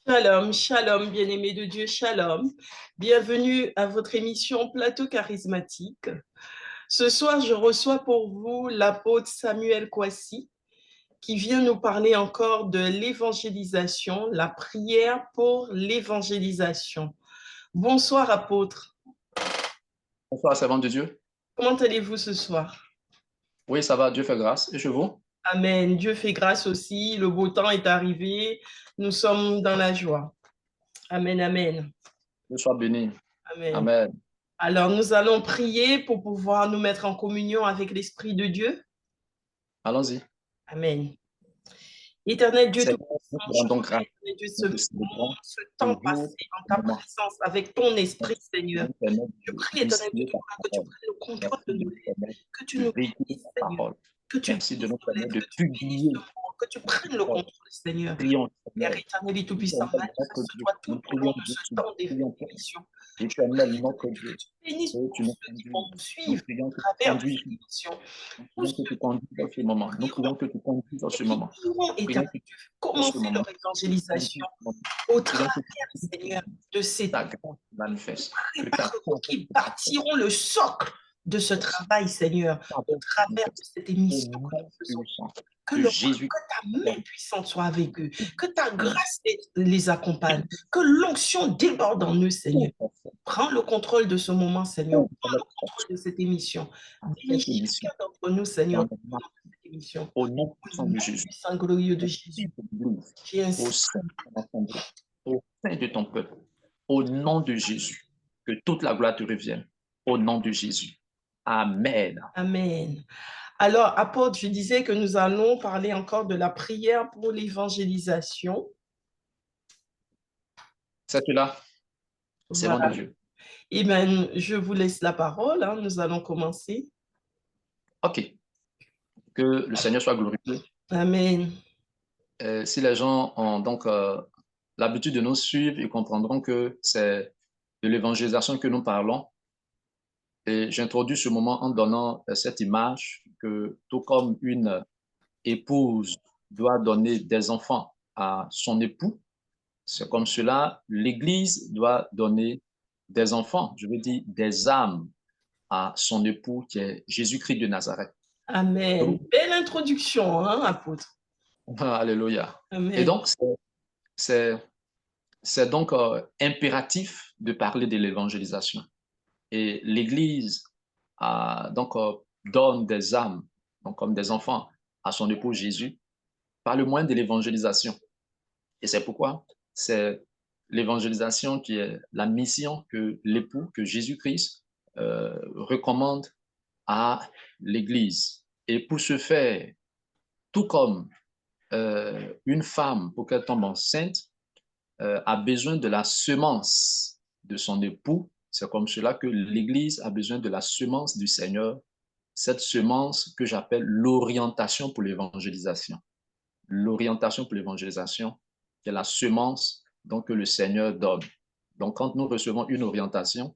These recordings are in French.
Shalom, shalom, bien-aimés de Dieu, shalom. Bienvenue à votre émission Plateau charismatique. Ce soir, je reçois pour vous l'apôtre Samuel Kwasi qui vient nous parler encore de l'évangélisation, la prière pour l'évangélisation. Bonsoir, apôtre. Bonsoir, servante de Dieu. Comment allez-vous ce soir? Oui, ça va, Dieu fait grâce. Et chez vous? Amen. Dieu fait grâce aussi. Le beau temps est arrivé. Nous sommes dans la joie. Amen, amen. Dieu soit béni. Amen. Amen. Alors, nous allons prier pour pouvoir nous mettre en communion avec l'Esprit de Dieu. Allons-y. Amen. Éternel Dieu Seigneur, nous Tout-Puissant, te je rendons prie, grâce. Éternel Dieu, ce Nous te moment, célébrons ce temps toujours passé en ce ta moment. présence avec ton Esprit, Seigneur. Nous permettre Je de prie, Éternel Dieu distiller ta Tout-Puissant, que tu parole. prennes le contrôle Merci de de nos nous lèvres, permettre que tu de nous véhiculer bénisses, ta Seigneur. parole. Que tu Merci de bénisses nous nos permettre lèvres, de que tu bénisses ce publier moment, que tu ta prennes le parole. contrôle, Seigneur. Prions, Père Seigneur. éternel et Tout-Puissant, Éternel, notre Dieu. manifeste-toi tout Nous au long prions, de Dieu, ce tu nous temps prions, Père. d'émission. Je Éternel, prie, notre Éternel Dieu, que Dieu. tu bénisses Que tous tu nous ceux qui vont conduises. nous Nous suivre prions que à tu travers de conduises. cette émission. Nous Tous prions que ceux tu conduises dans ce moment. Nous qui prions que tu conduises dans ce moment. iront, Prions éternel que Dieu, dans ce commencer moment. leur évangélisation au Prions que travers, Seigneur, de ces ta grâce manifeste. Que ta prépareront, faveur qui se manifeste. bâtiront le socle de ce travail, Seigneur, au Faveur se travers de manifeste. cette Au émission que nous nom faisons. puissant Que, de Jésus. que ta main puissante soit avec eux, que ta grâce les accompagne, que l'onction déborde en eux, Seigneur. Prends le contrôle de ce moment, Seigneur. Prends le contrôle de cette émission. Bénis Cette émission, chacun d'entre nous, Seigneur, dans tout au long de cette émission. au nom Au puissant nom de Jésus, puissant glorieux de au Jésus. sein de l'Église, J'ai au ainsi. sein de ton assemblée, au sein de ton peuple, au nom de Jésus, que toute la gloire te revienne, au nom de Jésus. Amen. Amen. Alors, apôtre, je disais que nous allons parler encore de la prière pour l'évangélisation. C'est cela, servant de Voilà. Dieu. Eh bien, je vous laisse la parole. Nous allons commencer. OK. Que le Seigneur soit glorifié. Amen. Si les gens ont donc l'habitude de nous suivre, ils comprendront que c'est de l'évangélisation que nous parlons. Et j'introduis ce moment en donnant cette image que tout comme une épouse doit donner des enfants à son époux, c'est comme cela, l'Église doit donner des enfants, je veux dire des âmes à son époux qui est Jésus-Christ de Nazareth. Amen. Belle introduction, apôtre. Alléluia. Et Amen. donc, c'est donc impératif de parler de l'évangélisation. Et l'Église donc donne des âmes, donc comme des enfants, à son époux Jésus par le moyen de l'évangélisation. Et c'est pourquoi c'est l'évangélisation qui est la mission que l'époux, que Jésus-Christ recommande à l'Église. Et pour ce faire, tout comme une femme, pour qu'elle tombe enceinte, a besoin de la semence de son époux, c'est comme cela que l'Église a besoin de la semence du Seigneur, cette semence que j'appelle l'orientation pour l'évangélisation. L'orientation pour l'évangélisation, qui est la semence donc, que le Seigneur donne. Donc, quand nous recevons une orientation,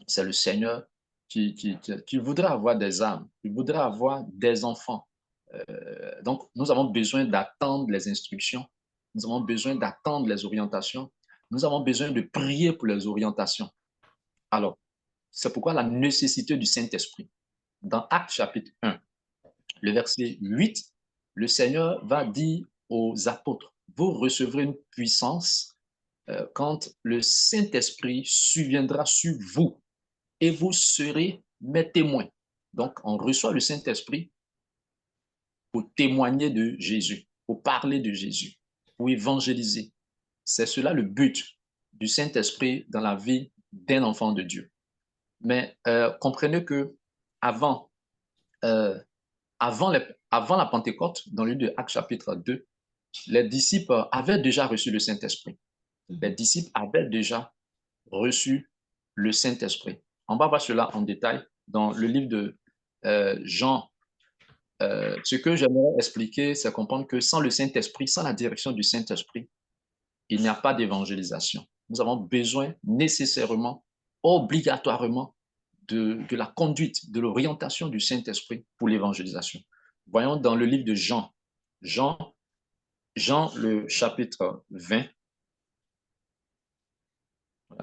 c'est le Seigneur qui voudra avoir des âmes, qui voudra avoir des enfants. Donc, nous avons besoin d'attendre les instructions, nous avons besoin d'attendre les orientations, nous avons besoin de prier pour les orientations. Alors, c'est pourquoi la nécessité du Saint-Esprit. Dans Actes chapitre 1, le verset 8, le Seigneur va dire aux apôtres, vous recevrez une puissance quand le Saint-Esprit surviendra sur vous et vous serez mes témoins. Donc, on reçoit le Saint-Esprit pour témoigner de Jésus, pour parler de Jésus, pour évangéliser. C'est cela le but du Saint-Esprit dans la vie d'un enfant de Dieu. Mais comprenez que avant, euh, avant la Pentecôte, dans le livre de Actes chapitre 2, les disciples avaient déjà reçu le Saint-Esprit. Les disciples avaient déjà reçu le Saint-Esprit. On va voir cela en détail dans le livre de Jean. Ce que j'aimerais expliquer, c'est comprendre que sans le Saint-Esprit, sans la direction du Saint-Esprit, il n'y a pas d'évangélisation. Nous avons besoin nécessairement, obligatoirement, de la conduite, de l'orientation du Saint-Esprit pour l'évangélisation. Voyons dans le livre de Jean, le chapitre 20,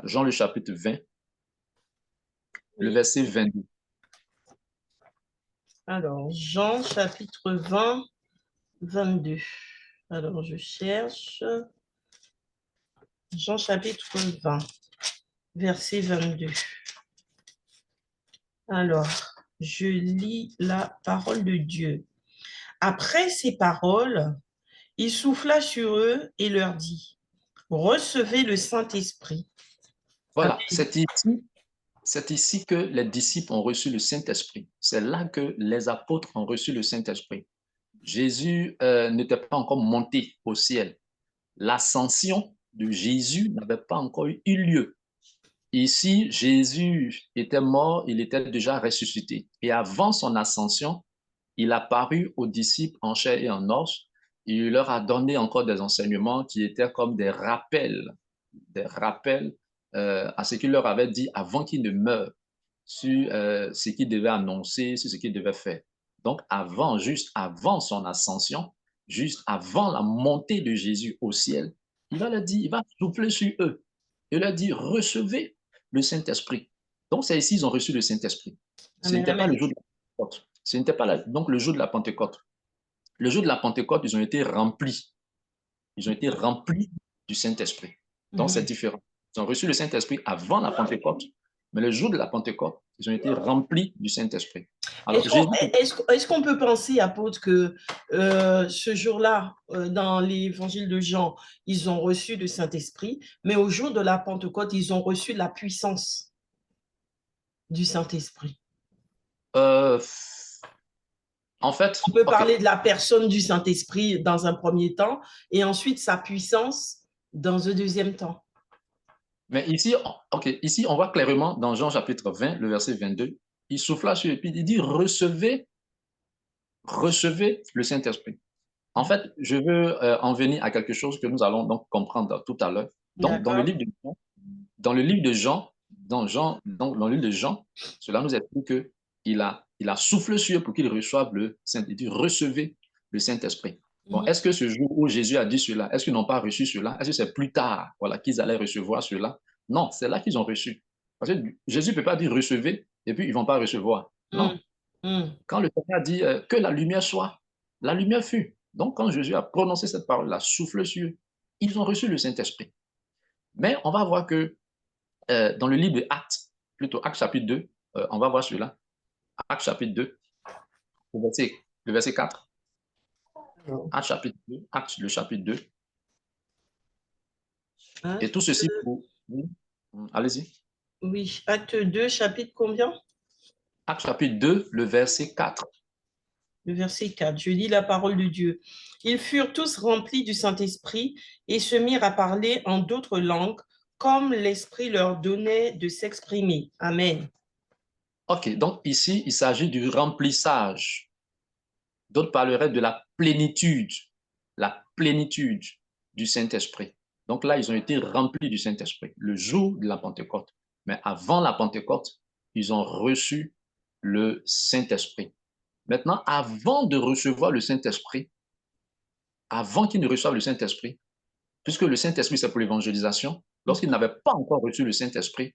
Jean le chapitre 20, le Oui. verset 22. Alors, Jean chapitre 20, 22. Alors, je cherche. Jean chapitre 20, verset 22. Alors, je lis la parole de Dieu. Après ces paroles, il souffla sur eux et leur dit, recevez le Saint-Esprit. Voilà, c'est ici que les disciples ont reçu le Saint-Esprit. C'est là que les apôtres ont reçu le Saint-Esprit. Jésus n'était pas encore monté au ciel. L'ascension de Jésus n'avait pas encore eu lieu. Ici, Jésus était mort, il était déjà ressuscité. Et avant son ascension, il a paru aux disciples en chair et en os. Il leur a donné encore des enseignements qui étaient comme des rappels à ce qu'il leur avait dit avant qu'il ne meure, sur ce qu'il devait annoncer, sur ce qu'il devait faire. Donc, juste avant son ascension, juste avant la montée de Jésus au ciel, il va leur dire, il va souffler sur eux. Il leur dit, recevez le Saint-Esprit. Donc, c'est ici qu'ils ont reçu le Saint-Esprit. Ce Amen, n'était pas le amen. jour de la Pentecôte. Ce n'était pas donc le jour de la Pentecôte. Le jour de la Pentecôte, ils ont été remplis. Ils ont été remplis du Saint-Esprit. Donc, c'est Mhm. différent. Ils ont reçu le Saint-Esprit avant la Pentecôte, mais le jour de la Pentecôte, ils ont été remplis du Saint-Esprit. Alors, Est-ce qu'on Jésus, est-ce qu'on peut penser, apôtre, que ce jour-là, dans l'évangile de Jean, ils ont reçu le Saint-Esprit, mais au jour de la Pentecôte, ils ont reçu la puissance du Saint-Esprit? euh, en fait, On peut OK. parler de la personne du Saint-Esprit dans un premier temps et ensuite sa puissance dans un deuxième temps. Mais ici, OK, ici, on voit clairement dans Jean chapitre 20, le verset 22, il souffla sur et puis il dit, recevez le Saint-Esprit. En fait, je veux en venir à quelque chose que nous allons donc comprendre tout à l'heure. Donc, D'accord. dans le livre de Jean, dans le livre de Jean, cela nous explique que il a soufflé sur eux pour qu'ils reçoivent le Saint. Il dit, recevez le Saint-Esprit. Bon, Mhm. est-ce que ce jour où Jésus a dit cela, est-ce qu'ils n'ont pas reçu cela? Est-ce que c'est plus tard, voilà, qu'ils allaient recevoir cela? Non, c'est là qu'ils ont reçu. Parce que Jésus ne peut pas dire recevez et puis ils ne vont pas recevoir. Non. Mhm. Mhm. Quand le Seigneur a dit que la lumière soit, la lumière fut. Donc, quand Jésus a prononcé cette parole-là, souffle sur eux, ils ont reçu le Saint-Esprit. Mais on va voir que dans le livre de Actes, plutôt Actes chapitre 2, on va voir cela. Actes chapitre 2, le verset 4. Alors, Actes chapitre 2, Actes le chapitre 2. Et tout acte- ceci pour... Oui. Allez-y. oui, acte 2, chapitre combien? Actes chapitre 2, le verset 4. Le verset 4, je lis la parole de Dieu. Ils furent tous remplis du Saint-Esprit et se mirent à parler en d'autres langues, comme l'Esprit leur donnait de s'exprimer. Amen. OK, donc ici, il s'agit du remplissage. D'autres parleraient de la plénitude du Saint-Esprit. Donc là, ils ont été remplis du Saint-Esprit le jour de la Pentecôte. Mais avant la Pentecôte, ils ont reçu le Saint-Esprit. Maintenant, avant de recevoir le Saint-Esprit, avant qu'ils ne reçoivent le Saint-Esprit, puisque le Saint-Esprit, c'est pour l'évangélisation, lorsqu'ils n'avaient pas encore reçu le Saint-Esprit,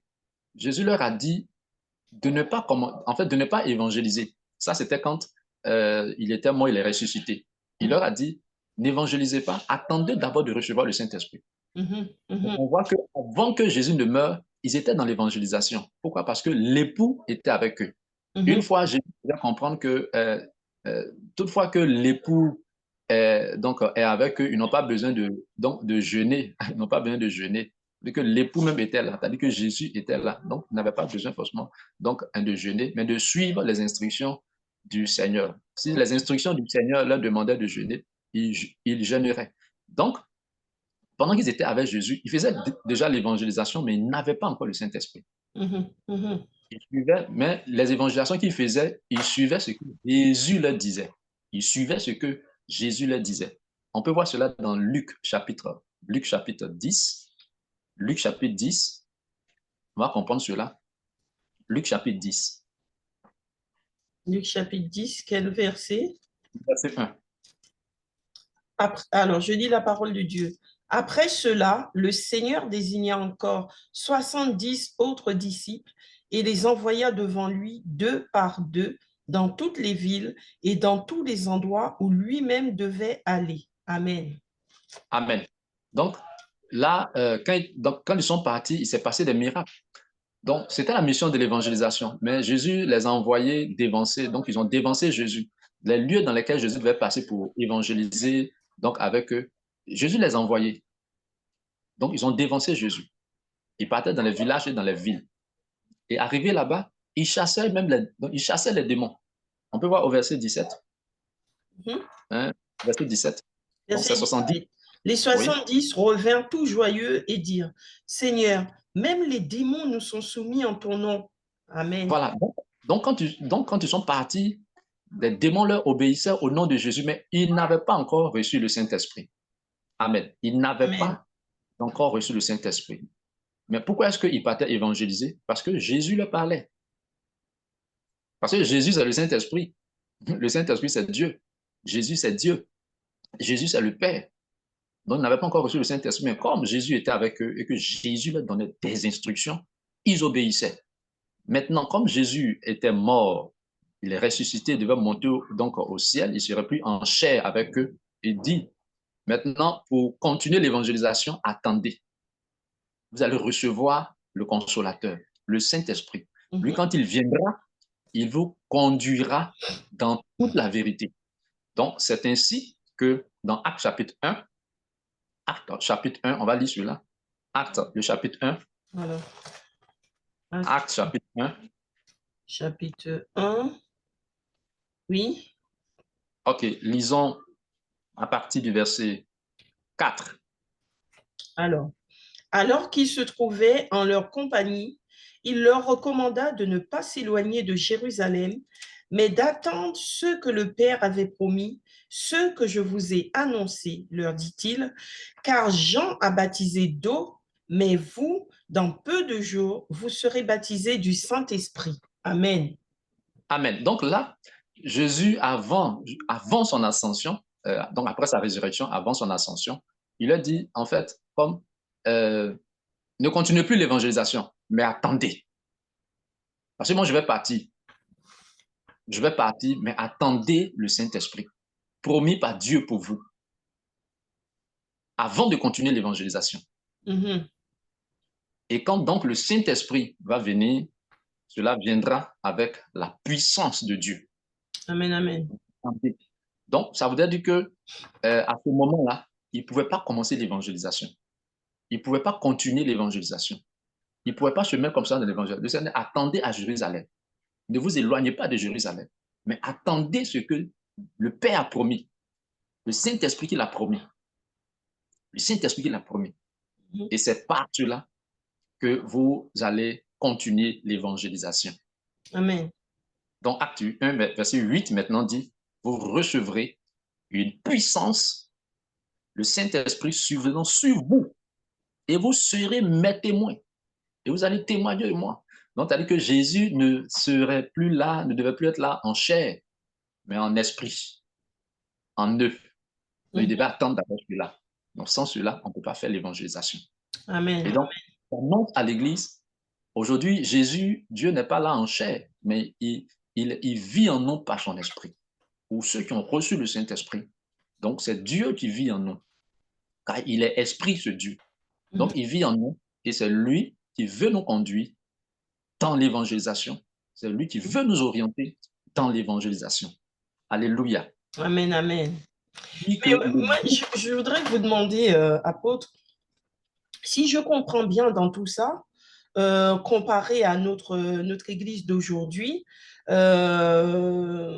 Jésus leur a dit de ne pas évangéliser. Ça, c'était quand il était mort, il est ressuscité. Il leur a dit, n'évangélisez pas, attendez d'abord de recevoir le Saint-Esprit. Mhm, Donc, mhm, on voit qu'avant que Jésus ne meure, ils étaient dans l'évangélisation. Pourquoi? Parce que l'époux était avec eux. Une mhm, fois, Jésus doit comprendre que toutefois que l'époux est avec eux, ils n'ont pas besoin de jeûner. Ils n'ont pas besoin de jeûner. Mais que l'époux même était là, c'est-à-dire que Jésus était là. Donc, ils n'avaient pas besoin forcément de jeûner, mais de suivre les instructions du Seigneur. Si les instructions du Seigneur leur demandaient de jeûner, ils jeûneraient. Donc, pendant qu'ils étaient avec Jésus, ils faisaient déjà l'évangélisation, mais ils n'avaient pas encore le Saint-Esprit. mhm, mhm. Ils suivaient, mais les évangélisations qu'ils faisaient, ils suivaient ce que Jésus leur disait. Ils suivaient ce que Jésus leur disait. On peut voir cela dans Luc chapitre 10. Luc chapitre 10, on va comprendre cela. Luc chapitre 10, Luc chapitre 10, quel verset? verset 1. Alors, je lis la parole de Dieu. Après cela, le Seigneur désigna encore 70 autres disciples et les envoya devant lui deux par deux dans toutes les villes et dans tous les endroits où lui-même devait aller. Amen. Amen. Donc, là, quand ils sont partis, il s'est passé des miracles. Donc, c'était la mission de l'évangélisation. Mais Jésus les a envoyés dévancer. Donc, ils ont dévancé Jésus. Les lieux dans lesquels Jésus devait passer pour évangéliser, donc avec eux, Jésus les a envoyés. Donc, ils ont dévancé Jésus. Ils partaient dans les villages et dans les villes. Et arrivés là-bas, ils chassaient ils chassaient les démons. On peut voir au verset 17. Hein, verset 17. Donc, c'est Verset 70. 17. Les Oui. 70 revinrent tout joyeux et dirent, Seigneur, même les démons nous sont soumis en ton nom. Amen. Voilà. Donc, quand ils sont partis, les démons leur obéissaient au nom de Jésus, mais ils n'avaient pas encore reçu le Saint-Esprit. Amen. Ils n'avaient Amen. pas encore reçu le Saint-Esprit. Mais pourquoi est-ce qu'ils partaient évangéliser? Parce que Jésus leur parlait. Parce que Jésus, c'est le Saint-Esprit. Le Saint-Esprit, c'est Dieu. Jésus, c'est Dieu. Jésus, c'est le Père. Donc, ils n'avaient pas encore reçu le Saint-Esprit, mais comme Jésus était avec eux et que Jésus leur donnait des instructions, ils obéissaient. Maintenant, comme Jésus était mort, il est ressuscité, il devait monter donc au ciel, il ne serait plus en chair avec eux. Il dit, maintenant, pour continuer l'évangélisation, attendez. Vous allez recevoir le consolateur, le Saint-Esprit. Lui, quand il viendra, il vous conduira dans toute la vérité. Donc, c'est ainsi que dans Actes chapitre 1, on va lire celui-là. Actes, le chapitre 1. Alors, Actes chapitre 1. Chapitre 1. Oui. OK, lisons à partir du verset 4. Alors qu'ils se trouvaient en leur compagnie, il leur recommanda de ne pas s'éloigner de Jérusalem, mais d'attendre ce que le Père avait promis, ce que je vous ai annoncé, leur dit-il, car Jean a baptisé d'eau, mais vous, dans peu de jours, vous serez baptisés du Saint-Esprit. Amen. Amen. Donc là, Jésus, avant son ascension, donc après sa résurrection, avant son ascension, il a dit, en fait, comme ne continuez plus l'évangélisation, mais attendez. Parce que moi, je vais partir. Je vais partir, mais attendez le Saint-Esprit, promis par Dieu pour vous, avant de continuer l'évangélisation. Mhm. Et quand donc le Saint-Esprit va venir, cela viendra avec la puissance de Dieu. Amen, amen. Donc, ça voudrait dire que à ce moment-là, il ne pouvait pas commencer l'évangélisation. Il ne pouvait pas continuer l'évangélisation. Il ne pouvait pas se mettre comme ça dans l'évangélisation. Le Seigneur, attendez à Jérusalem. Ne vous éloignez pas de Jérusalem, mais attendez ce que le Père a promis, le Saint-Esprit qu'il a promis. Le Saint-Esprit qu'il a promis. Mhm. Et c'est par cela que vous allez continuer l'évangélisation. Amen. Donc, Acte 1, verset 8 maintenant dit, vous recevrez une puissance, le Saint-Esprit survenant sur vous, et vous serez mes témoins. Et vous allez témoigner de moi. Donc, c'est-à-dire que Jésus ne serait plus là, ne devait plus être là en chair, mais en esprit, en eux. Donc, il devait attendre d'abord celui-là. Donc, sans cela, on ne peut pas faire l'évangélisation. Et Amen. donc, on montre à l'Église, aujourd'hui, Jésus, Dieu n'est pas là en chair, mais il vit en nous par son esprit. Pour ceux qui ont reçu le Saint-Esprit. Donc, c'est Dieu qui vit en nous, car il est esprit, ce Dieu. Donc, il vit en nous et c'est lui qui veut nous conduire dans l'évangélisation. C'est lui qui veut nous orienter dans l'évangélisation. Alléluia. Amen, amen. Dit Mais que moi, je voudrais vous demander, apôtre, si je comprends bien dans tout ça, comparé à notre Église d'aujourd'hui, euh,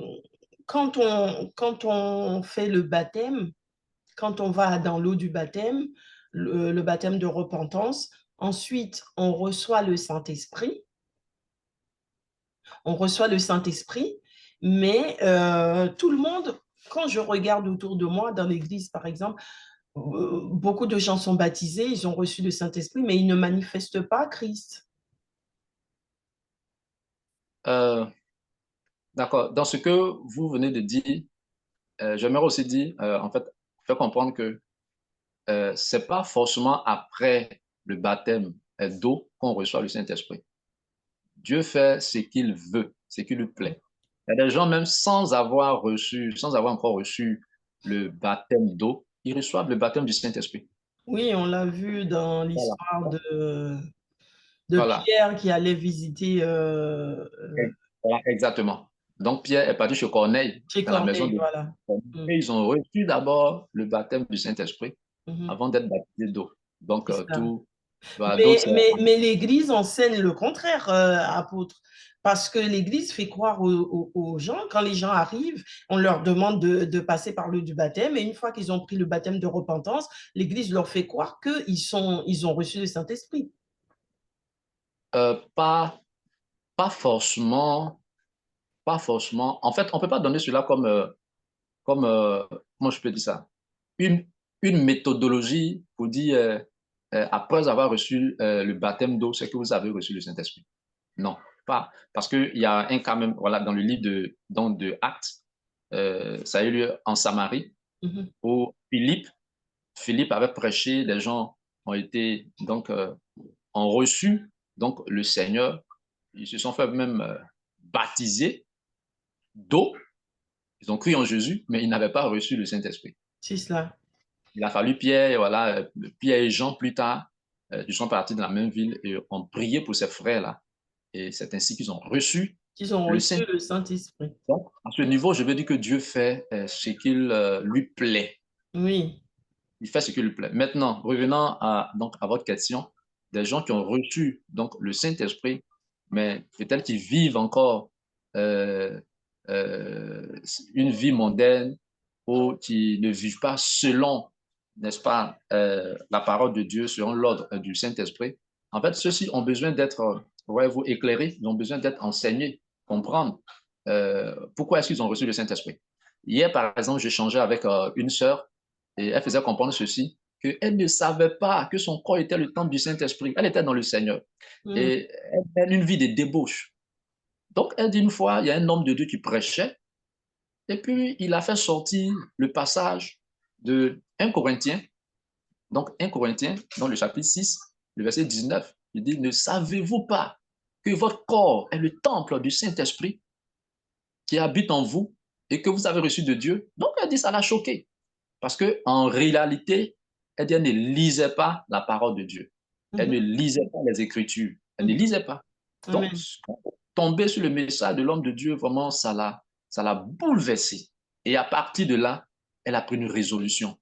quand on fait le baptême, quand on va dans l'eau du baptême, le baptême de repentance, ensuite on reçoit le Saint-Esprit, mais tout le monde, quand je regarde autour de moi, dans l'Église par exemple, beaucoup de gens sont baptisés, ils ont reçu le Saint-Esprit, mais ils ne manifestent pas Christ. euh, d'accord. Dans ce que vous venez de dire, j'aimerais aussi dire, en fait, faire comprendre que ce n'est pas forcément après le baptême d'eau qu'on reçoit le Saint-Esprit. Dieu fait ce qu'il veut, ce qui lui plaît. Il y a des gens, même sans avoir encore reçu le baptême d'eau, ils reçoivent le baptême du Saint-Esprit. Oui, on l'a vu dans Voilà. l'histoire de Voilà. Pierre qui allait visiter Voilà, exactement. Donc, Pierre est parti chez Corneille, chez dans la maison Corneille, de voilà. Corneille. Mm, Et ils ont reçu d'abord le baptême du Saint-Esprit mhm, avant d'être baptisés d'eau. Donc, c'est ça. voilà, donc c'est Mais l'Église enseigne le contraire, apôtre, parce que l'Église fait croire aux gens, quand les gens arrivent, on leur demande de passer par l'eau du baptême, et une fois qu'ils ont pris le baptême de repentance, l'Église leur fait croire ils ont reçu le Saint-Esprit. euh, pas, pas forcément, pas forcément. En fait, on ne peut pas donner cela comme comment je peux dire ça, une, une méthodologie pour dire, après avoir reçu le baptême d'eau, c'est que vous avez reçu le Saint-Esprit. Non, pas. Parce qu'il y a un cas même, voilà, dans le livre de Actes, ça a eu lieu en Samarie, Mhm. où Philippe avait prêché, les gens ont reçu donc le Seigneur, ils se sont fait même baptiser d'eau, ils ont cru en Jésus, mais ils n'avaient pas reçu le Saint-Esprit. C'est cela. Il a fallu Pierre, voilà, Pierre et Jean plus tard, ils sont partis dans la même ville et ont prié pour ces frères-là. Et c'est ainsi qu'ils ont reçu Ils ont le reçu Saint-Esprit. le Saint-Esprit. Donc, à ce niveau, je veux dire que Dieu fait ce qu'il lui plaît. Oui. Il fait ce qui lui plaît. Maintenant, revenant à votre question, des gens qui ont reçu donc, le Saint-Esprit, mais peut-être qu'ils vivent encore euh, euh, une vie mondaine ou qui ne vivent pas selon, n'est-ce pas, la parole de Dieu, selon l'ordre du Saint-Esprit. En fait, ceux-ci ont besoin d'être, voyez-vous, éclairés, ils ont besoin d'être enseignés, comprendre pourquoi est-ce qu'ils ont reçu le Saint-Esprit. Hier, par exemple, j'échangeais avec une sœur et elle faisait comprendre ceci, qu'elle ne savait pas que son corps était le temple du Saint-Esprit. Elle était dans le Seigneur. Mm. Et elle a une vie de débauche. Donc, elle dit une fois, il y a un homme de Dieu qui prêchait, et puis il a fait sortir le passage de 1 Corinthiens, donc 1 Corinthiens, dans le chapitre 6, le verset 19. Il dit, ne savez-vous pas que votre corps est le temple du Saint-Esprit qui habite en vous et que vous avez reçu de Dieu? Donc, elle dit, ça l'a choqué. Parce qu'en réalité, elle ne lisait pas la parole de Dieu. Elle ne Mhm. lisait pas les Écritures. Elle ne Mhm. lisait pas. Donc, Amen. tomber sur le message de l'homme de Dieu, vraiment, ça l'a bouleversée. Et à partir de là, elle a pris une résolution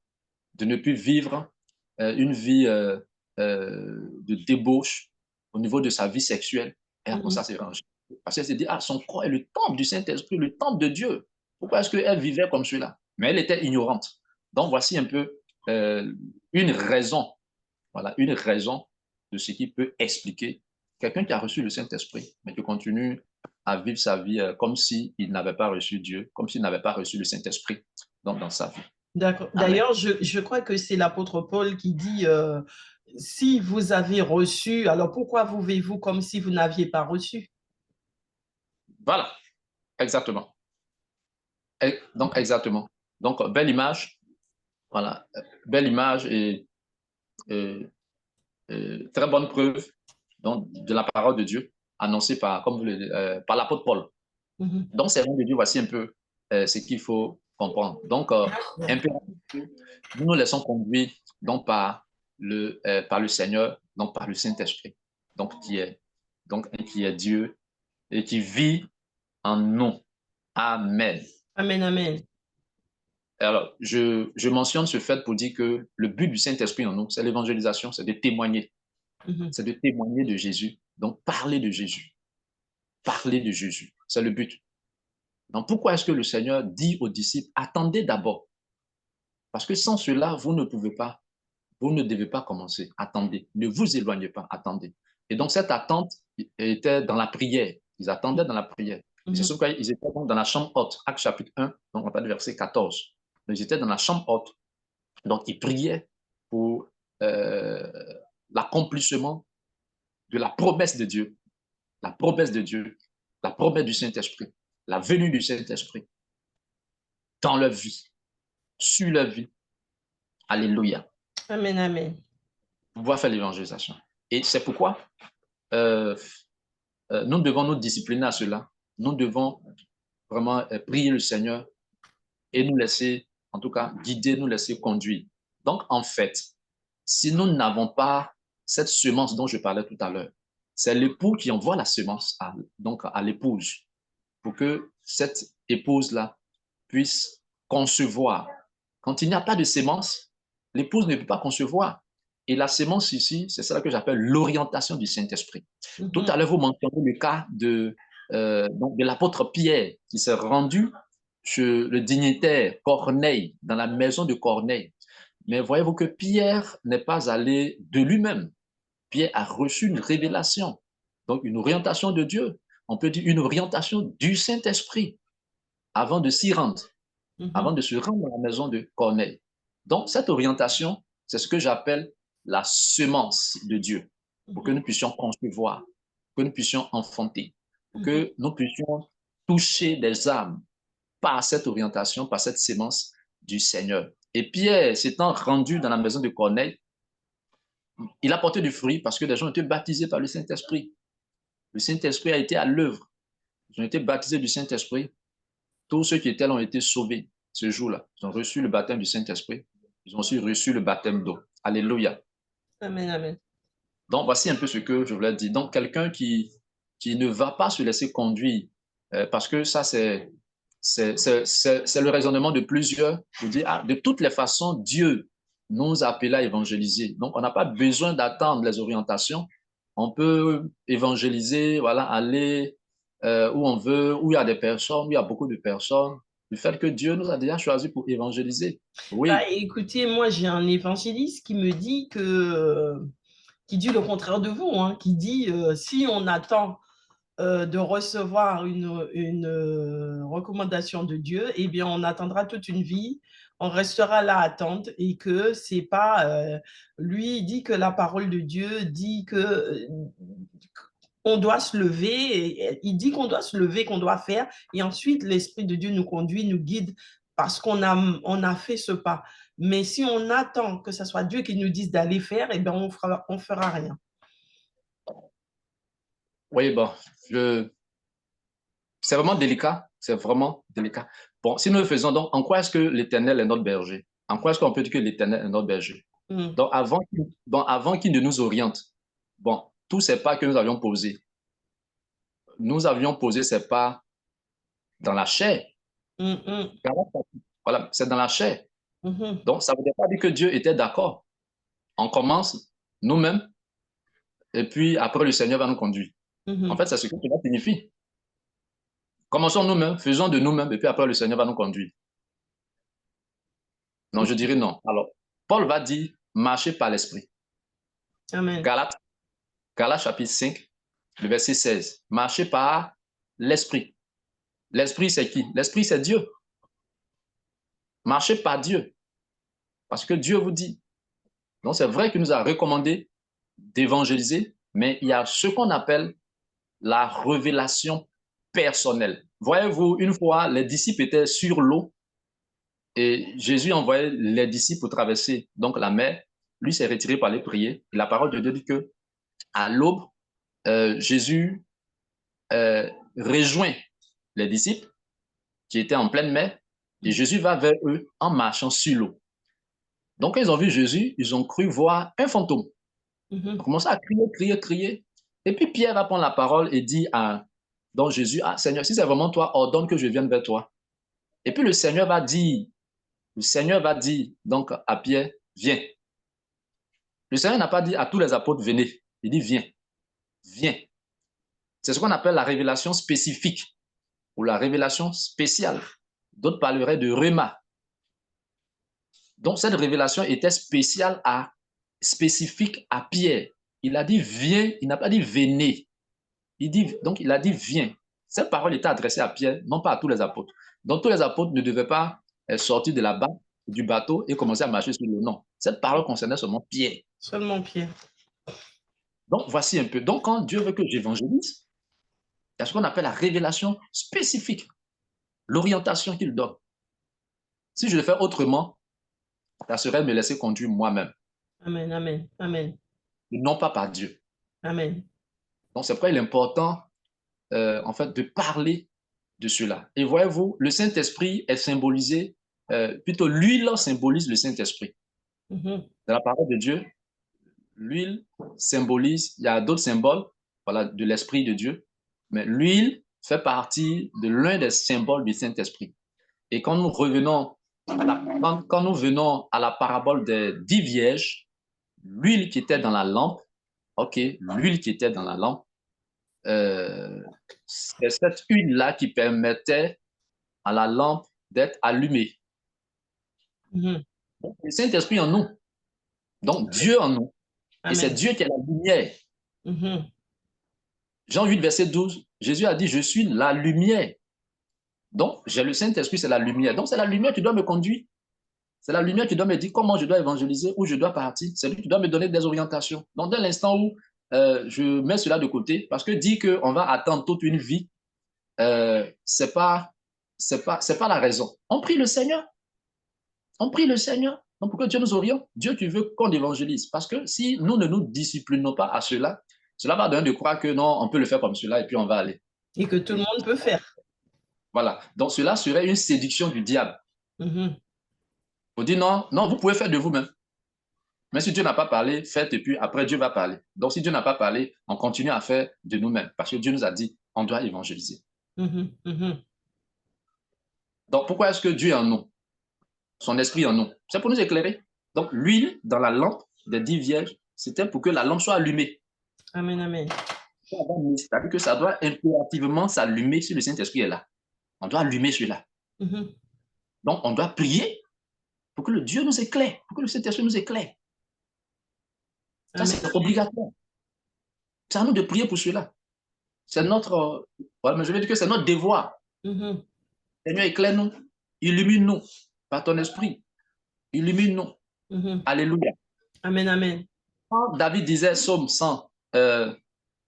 de ne plus vivre une vie de débauche au niveau de sa vie sexuelle. Elle a commencé Mhm. à s'éranger. Parce qu'elle s'est dit, ah, son corps est le temple du Saint-Esprit, le temple de Dieu. Pourquoi est-ce qu'elle vivait comme cela? Mais elle était ignorante. Donc, voici un peu euh, une raison, voilà, une raison de ce qui peut expliquer quelqu'un qui a reçu le Saint-Esprit, mais qui continue à vivre sa vie comme s'il n'avait pas reçu Dieu, comme s'il n'avait pas reçu le Saint-Esprit dans sa vie. D'accord. Amen. D'ailleurs, je crois que c'est l'apôtre Paul qui dit, si vous avez reçu, alors pourquoi vivez-vous comme si vous n'aviez pas reçu? Voilà, exactement. Donc, exactement. Donc, belle image, voilà, belle image et, très bonne preuve donc, de la parole de Dieu annoncée par, comme vous par l'apôtre Paul. Mhm. Donc, c'est de Dieu, voici un peu ce qu'il faut comprendre. Donc, impératif, nous nous laissons conduire donc, par le Seigneur, donc par le Saint-Esprit, donc qui est Dieu et qui vit en nous. Amen. Amen, amen. Alors, je mentionne ce fait pour dire que le but du Saint-Esprit en nous, c'est l'évangélisation, c'est de témoigner. Mhm. C'est de témoigner de Jésus. Donc, parler de Jésus. Parler de Jésus. C'est le but. Donc, pourquoi est-ce que le Seigneur dit aux disciples, attendez d'abord? Parce que sans cela, vous ne pouvez pas, vous ne devez pas commencer. Attendez. Ne vous éloignez pas. Attendez. Et donc, cette attente était dans la prière. Ils attendaient dans la prière. Et c'est Mhm. pourquoi ils étaient donc dans la chambre haute. Acte chapitre 1, donc on va verset 14. Ils étaient dans la chambre haute. Donc, ils priaient pour euh, l'accomplissement de la promesse de Dieu, la promesse de Dieu, la promesse du Saint-Esprit, la venue du Saint-Esprit dans leur vie, sur leur vie. Alléluia. Amen, amen. Pour pouvoir faire l'évangélisation. Et c'est pourquoi nous devons nous discipliner à cela. Nous devons vraiment prier le Seigneur et nous laisser, en tout cas, guider, nous laisser conduire. Donc, en fait, si nous n'avons pas cette semence dont je parlais tout à l'heure, c'est l'époux qui envoie la semence donc à l'épouse pour que cette épouse-là puisse concevoir. Quand il n'y a pas de sémence, l'épouse ne peut pas concevoir. Et la sémence ici, c'est ça que j'appelle l'orientation du Saint-Esprit. Tout à l'heure, vous mentionnez le cas de l'apôtre Pierre qui s'est rendu chez le dignitaire Corneille, dans la maison de Corneille. Mais voyez-vous que Pierre n'est pas allé de lui-même. Pierre a reçu une révélation, donc une orientation de Dieu. On peut dire une orientation du Saint-Esprit avant de s'y rendre, avant de se rendre à la maison de Corneille. Donc, cette orientation, c'est ce que j'appelle la semence de Dieu, pour que nous puissions concevoir, que nous puissions enfanter, pour que nous puissions toucher des âmes par cette orientation, par cette sémence du Seigneur. Et Pierre, s'étant rendu dans la maison de Corneille, il a porté du fruit parce que des gens ont été baptisés par le Saint-Esprit. Le Saint-Esprit a été à l'œuvre. Ils ont été baptisés du Saint-Esprit. Tous ceux qui étaient là ont été sauvés ce jour-là. Ils ont reçu le baptême du Saint-Esprit. Ils ont aussi reçu le baptême d'eau. Alléluia. Amen, amen. Donc, voici un peu ce que je voulais dire. Donc, quelqu'un qui ne va pas se laisser conduire, parce que ça, c'est le raisonnement de plusieurs, pour dire, ah, de toutes les façons, Dieu nous appelle à évangéliser. Donc, on n'a pas besoin d'attendre les orientations. On peut évangéliser, voilà, aller où on veut, où il y a des personnes, où il y a beaucoup de personnes. Le fait que Dieu nous a déjà choisis pour évangéliser. Oui. Bah, écoutez, moi, j'ai un évangéliste qui me dit qui dit le contraire de vous, hein, qui dit si on attend de recevoir une recommandation de Dieu, eh bien, on attendra toute une vie, on restera là à attendre et que c'est pas... lui, il dit que la parole de Dieu dit que on doit se lever, il dit qu'on doit se lever, qu'on doit faire, et ensuite l'Esprit de Dieu nous conduit, nous guide, parce on a fait ce pas. Mais si on attend que ce soit Dieu qui nous dise d'aller faire, eh bien, on fera rien. Oui, bon, c'est vraiment délicat. C'est vraiment délicat. Bon, si nous le faisons, donc, en quoi est-ce que l'Éternel est notre berger? En quoi est-ce qu'on peut dire que l'Éternel est notre berger? Donc, avant qu'il ne nous oriente, bon, tous ces pas que nous avions posés, ces pas dans la chair. Voilà, c'est dans la chair. Donc, ça ne veut pas dire que Dieu était d'accord. On commence nous-mêmes, et puis après, le Seigneur va nous conduire. En fait, c'est ce que cela signifie. Commençons nous-mêmes, faisons de nous-mêmes, et puis après, le Seigneur va nous conduire. Non, je dirais non. Alors, Paul va dire, marchez par l'esprit. Amen. Galates chapitre 5, le verset 16. Marchez par l'esprit. L'esprit, c'est qui? L'esprit, c'est Dieu. Marchez par Dieu. Parce que Dieu vous dit. Donc, c'est vrai qu'il nous a recommandé d'évangéliser, mais il y a ce qu'on appelle la révélation personnelle. Voyez-vous, une fois, les disciples étaient sur l'eau et Jésus envoyait les disciples pour traverser donc la mer. Lui s'est retiré pour aller prier. Et la parole de Dieu dit que à l'aube, Jésus rejoint les disciples qui étaient en pleine mer et Jésus va vers eux en marchant sur l'eau. Donc, quand ils ont vu Jésus, ils ont cru voir un fantôme. Ils ont commencé à crier. Et puis Pierre va prendre la parole et dit à donc Jésus, ah Seigneur, si c'est vraiment toi, ordonne que je vienne vers toi. Et puis le Seigneur va dire donc à Pierre, viens. Le Seigneur n'a pas dit à tous les apôtres, venez. Il dit, viens. C'est ce qu'on appelle la révélation spécifique ou la révélation spéciale. D'autres parleraient de rhéma. Donc cette révélation était spécifique à Pierre. Il a dit, viens, il n'a pas dit, venez. Donc il a dit, viens. Cette parole était adressée à Pierre, non pas à tous les apôtres. Donc tous les apôtres ne devaient pas sortir de là-bas, du bateau et commencer à marcher sur l'eau. Non, cette parole concernait seulement Pierre. Seulement Pierre. Donc voici un peu. Donc quand Dieu veut que j'évangélise, il y a ce qu'on appelle la révélation spécifique, l'orientation qu'il donne. Si je le fais autrement, ça serait me laisser conduire moi-même. Amen, amen, amen, et non pas par Dieu. amen. Donc, c'est pourquoi il est important, en fait, de parler de cela. Et voyez-vous, le Saint-Esprit est symbolisé, plutôt l'huile symbolise le Saint-Esprit. Mhm, Dans la parole de Dieu, l'huile symbolise, il y a d'autres symboles, voilà, de l'Esprit de Dieu, mais l'huile fait partie de l'un des symboles du Saint-Esprit. Et quand nous revenons quand nous venons à la parabole des 10 vierges, l'huile qui était dans la lampe, ok, l'huile qui était dans la lampe, c'est cette huile-là qui permettait à la lampe d'être allumée. mhm. Donc, le Saint-Esprit en nous, donc Amen, Dieu en nous, et c'est amen. Dieu qui est la lumière. Mhm, Jean 8, verset 12, Jésus a dit, je suis la lumière. Donc, j'ai le Saint-Esprit, c'est la lumière. Donc, c'est la lumière qui doit me conduire. C'est la lumière qui doit me dire comment je dois évangéliser, où je dois partir. C'est lui qui doit me donner des orientations. Donc, dès l'instant où je mets cela de côté, parce que dire qu'on va attendre toute une vie, c'est pas la raison. On prie le Seigneur. On prie le Seigneur. Donc, pour que Dieu nous oriente, Dieu, tu veux qu'on évangélise. Parce que si nous ne nous disciplinons pas à cela, cela va donner de croire que non, on peut le faire comme cela et puis on va aller. et que tout le monde peut faire. Voilà. Donc, cela serait une séduction du diable. Mhm, On dit non, non, vous pouvez faire de vous-même. Mais si Dieu n'a pas parlé, faites et puis après Dieu va parler. Donc, si Dieu n'a pas parlé, on continue à faire de nous-mêmes parce que Dieu nous a dit, on doit évangéliser. mhm, mhm. Donc, pourquoi est-ce que Dieu est en nous? Son esprit en nous. C'est pour nous éclairer. Donc, l'huile dans la lampe des 10 vierges, c'était pour que la lampe soit allumée. Amen, amen. C'est-à-dire que ça doit impérativement s'allumer si le Saint-Esprit est là. On doit allumer celui-là. Mhm. Donc, on doit prier pour que le Dieu nous éclaire, pour que le Saint-Esprit nous éclaire. Ça, Amen, c'est obligatoire. C'est à nous de prier pour cela. C'est notre, mais je vais dire que c'est notre devoir. mhm, Seigneur, éclaire-nous, illumine-nous par ton esprit, illumine-nous. mhm. Alléluia. Amen, amen. Quand David disait Psaume 100,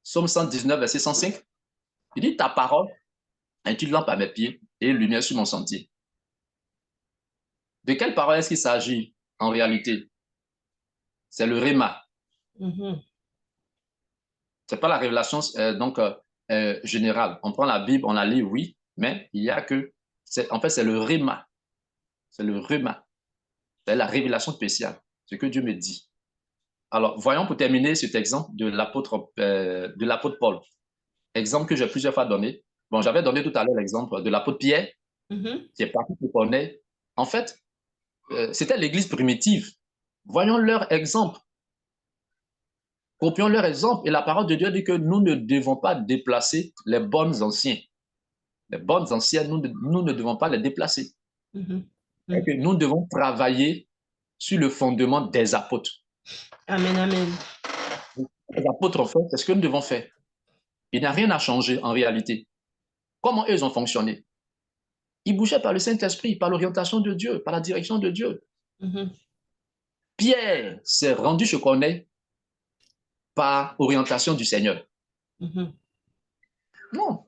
Psaume 119, verset 105, il dit ta parole est une lampe à mes pieds et une lumière sur mon sentier. De quelle parole est-ce qu'il s'agit en réalité? C'est le Réma. Mhm, C'est pas la révélation générale. On prend la Bible, on la lit, oui, mais il y a que, en fait, c'est le Réma. C'est le Réma. C'est la révélation spéciale, ce que Dieu me dit. Alors, voyons pour terminer cet exemple de l'apôtre Paul. Exemple que j'ai plusieurs fois donné. Bon, j'avais donné tout à l'heure l'exemple de l'apôtre Pierre, mhm. qui est parti pour connaître. En fait, c'était l'église primitive. Voyons leur exemple. Copions leur exemple. Et la parole de Dieu dit que nous ne devons pas déplacer les bonnes anciens. Les bonnes anciennes, nous ne devons pas les déplacer. Mhm, Et mhm. que nous devons travailler sur le fondement des apôtres. Amen, amen. Les apôtres ont fait, c'est ce que nous devons faire. Il n'y a rien à changer en réalité. Comment eux ont fonctionné? Ils bougeaient par le Saint-Esprit, par l'orientation de Dieu, par la direction de Dieu. Mhm, Pierre s'est rendu, je connais, par orientation du Seigneur. mhm. Non,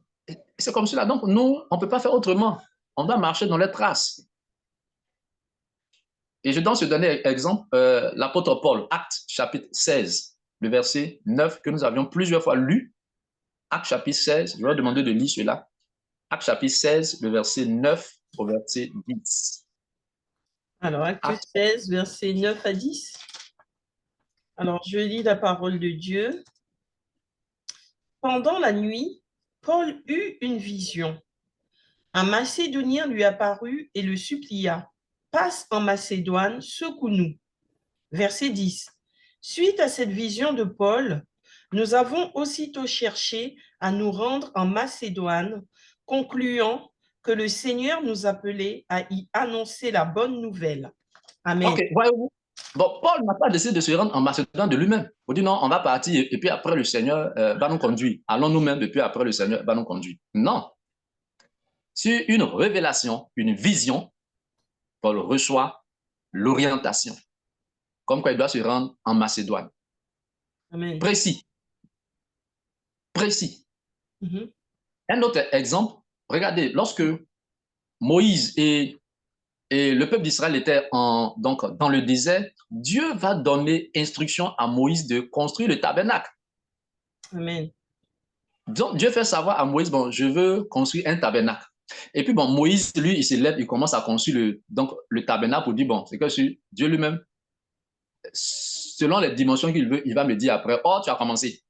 c'est comme cela. Donc, nous, on ne peut pas faire autrement. On doit marcher dans les traces. Et je donne ce dernier exemple, l'apôtre Paul, Actes chapitre 16, le verset 9 que nous avions plusieurs fois lu. Actes chapitre 16, je vais demander de lire cela. Actes chapitre 16, le verset 9 au verset 10. Alors, Acte Actes, 16, versets 9 à 10. Alors, je lis la parole de Dieu. Pendant la nuit, Paul eut une vision. Un Macédonien lui apparut et le supplia. Passe en Macédoine, secoue-nous. Verset 10. Suite à cette vision de Paul, nous avons aussitôt cherché à nous rendre en Macédoine, concluant que le Seigneur nous appelait à y annoncer la bonne nouvelle. Amen. ok, voyez-vous. Bon, Paul n'a pas décidé de se rendre en Macédoine de lui-même. Il dit non, on va partir et puis après le Seigneur va nous conduire. Allons nous-mêmes et puis après le Seigneur va nous conduire. Non. Sur une révélation, une vision, Paul reçoit l'orientation. Comme quoi il doit se rendre en Macédoine. Amen. Précis. Précis. Mhm. Un autre exemple, regardez, lorsque Moïse et et le peuple d'Israël était donc, dans le désert, Dieu va donner instruction à Moïse de construire le tabernacle. Amen. Donc, Dieu fait savoir à Moïse, bon, je veux construire un tabernacle. Et puis, bon, Moïse, lui, il se lève, il commence à construire le tabernacle pour dire, bon, c'est que Dieu lui-même, selon les dimensions qu'il veut, il va me dire après, oh, tu as commencé.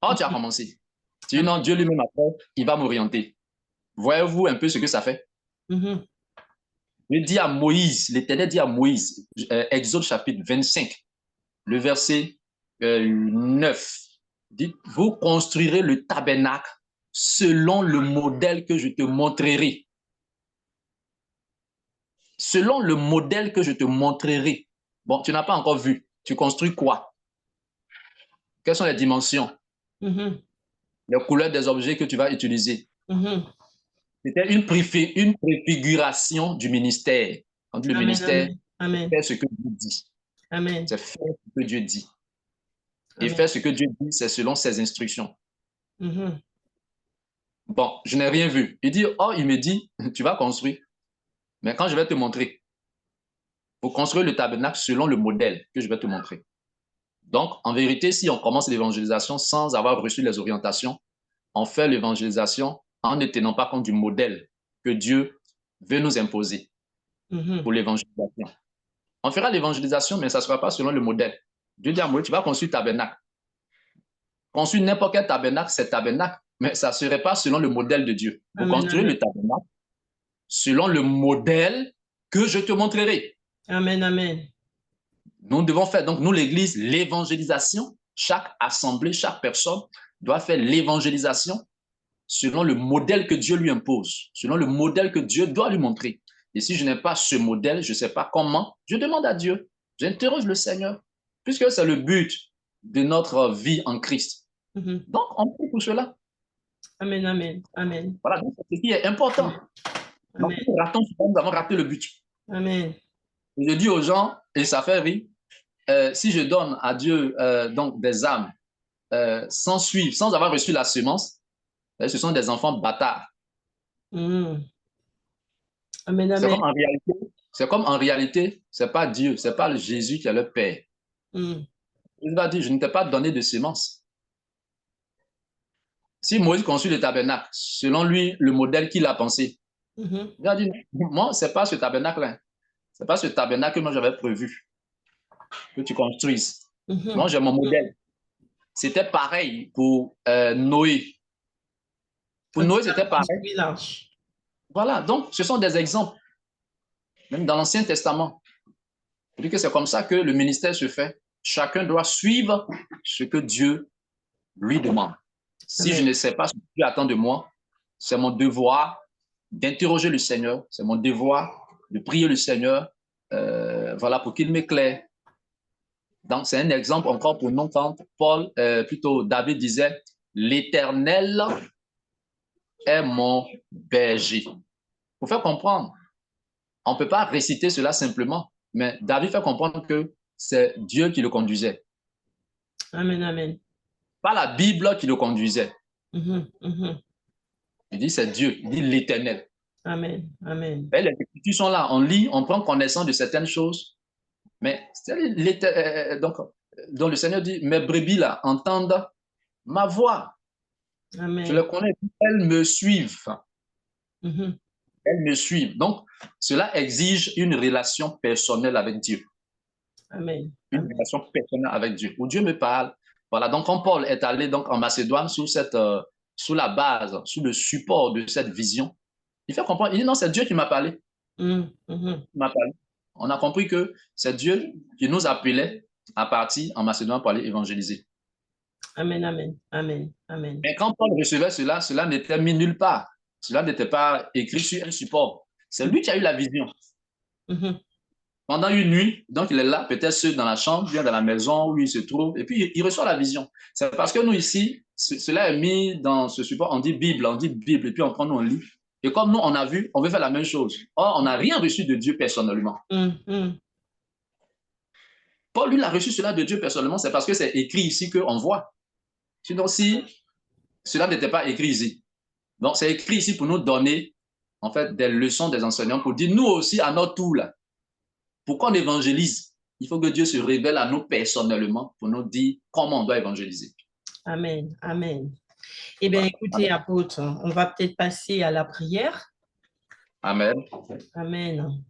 Oh, tu as commencé. Sinon, Dieu lui-même après, il va m'orienter. Voyez-vous un peu ce que ça fait? Il dit à Moïse, l'Éternel dit à Moïse, Exode chapitre 25, le verset 9, dit, vous construirez le tabernacle selon le modèle que je te montrerai. Selon le modèle que je te montrerai. Bon, tu n'as pas encore vu. Tu construis quoi? Quelles sont les dimensions? Les couleurs des objets que tu vas utiliser. C'était une préfiguration du ministère. Quand le ministère fait ce que Dieu dit. C'est faire ce que Dieu dit. Et faire ce que Dieu dit, c'est selon ses instructions. Bon, je n'ai rien vu. Il dit, oh, il me dit, tu vas construire. Mais quand je vais te montrer, pour construire le tabernacle selon le modèle que je vais te montrer. Donc, en vérité, si on commence l'évangélisation sans avoir reçu les orientations, on fait l'évangélisation en ne tenant pas compte du modèle que Dieu veut nous imposer pour l'évangélisation. On fera l'évangélisation, mais ça ne sera pas selon le modèle. Dieu dit à Moïse, tu vas construire le tabernacle. Construire n'importe quel tabernacle, c'est tabernacle, mais ça ne serait pas selon le modèle de Dieu. Vous construisez le tabernacle selon le modèle que je te montrerai. Amen, amen. Nous devons faire, donc nous l'Église, l'évangélisation. Chaque assemblée, chaque personne doit faire l'évangélisation selon le modèle que Dieu lui impose, selon le modèle que Dieu doit lui montrer. Et si je n'ai pas ce modèle, je ne sais pas comment, je demande à Dieu, j'interroge le Seigneur, puisque c'est le but de notre vie en Christ. Donc, on prie pour cela. Amen, amen, amen. Voilà, donc c'est ce qui est important. Donc, nous ratons, nous avons raté le but. Amen. Je dis aux gens, et ça fait rire, si je donne à Dieu donc des âmes sans suivre, sans avoir reçu la semence, ce sont des enfants bâtards. Amen, amen. C'est comme en réalité, ce n'est pas Dieu, ce n'est pas Jésus qui est le Père. Il va dire, je ne t'ai pas donné de semence. Si Moïse construit le tabernacle, selon lui, le modèle qu'il a pensé, il a dit, moi, ce n'est pas ce tabernacle-là. Ce n'est pas ce tabernacle que moi j'avais prévu que tu construises. Moi, j'ai mon modèle. C'était pareil pour Noé. Pour Noé, c'était pareil. Voilà, donc ce sont des exemples. Même dans l'Ancien Testament. Je dis que c'est comme ça que le ministère se fait. Chacun doit suivre ce que Dieu lui demande. Si je ne sais pas ce que Dieu attend de moi, c'est mon devoir d'interroger le Seigneur, c'est mon devoir de prier le Seigneur, voilà, pour qu'il m'éclaire. Donc, c'est un exemple encore pour nous quand David disait, l'Éternel est mon berger. Pour faire comprendre, on ne peut pas réciter cela simplement, mais David fait comprendre que c'est Dieu qui le conduisait. Amen, amen. Pas la Bible qui le conduisait. Il dit c'est Dieu, il dit l'Éternel. Amen, amen. Et les Écritures sont là, on lit, on prend connaissance de certaines choses, mais donc le Seigneur dit, mes brebis là entendent ma voix. Amen. Je les connais, elles me suivent. Elles me suivent. Donc, cela exige une relation personnelle avec Dieu. Amen. Une relation personnelle avec Dieu, où Dieu me parle. Voilà, donc quand Paul est allé donc, en Macédoine sous la base, sous le support de cette vision, il fait comprendre, il dit non, c'est Dieu qui m'a parlé. Il m'a parlé. On a compris que c'est Dieu qui nous appelait à partir en Macédoine pour aller évangéliser. Amen, amen, amen, amen. Mais quand Paul recevait cela, cela n'était mis nulle part. Cela n'était pas écrit sur un support. C'est lui qui a eu la vision. Pendant une nuit, donc il est là, peut-être seul dans la chambre, bien dans la maison où il se trouve, et puis il reçoit la vision. C'est parce que nous ici, cela est mis dans ce support, on dit Bible, et puis on prend, nous on lit. Et comme nous, on a vu, on veut faire la même chose. Or, on n'a rien reçu de Dieu personnellement. Paul, lui, a reçu cela de Dieu personnellement, c'est parce que c'est écrit ici qu'on voit. Sinon, si cela n'était pas écrit ici, donc c'est écrit ici pour nous donner, en fait, des leçons des enseignants pour dire, nous aussi, à notre tour, là, pourquoi on évangélise? Il faut que Dieu se révèle à nous personnellement pour nous dire comment on doit évangéliser. Amen, amen. Eh bien, écoutez, apôtre, on va peut-être passer à la prière. Amen. Amen.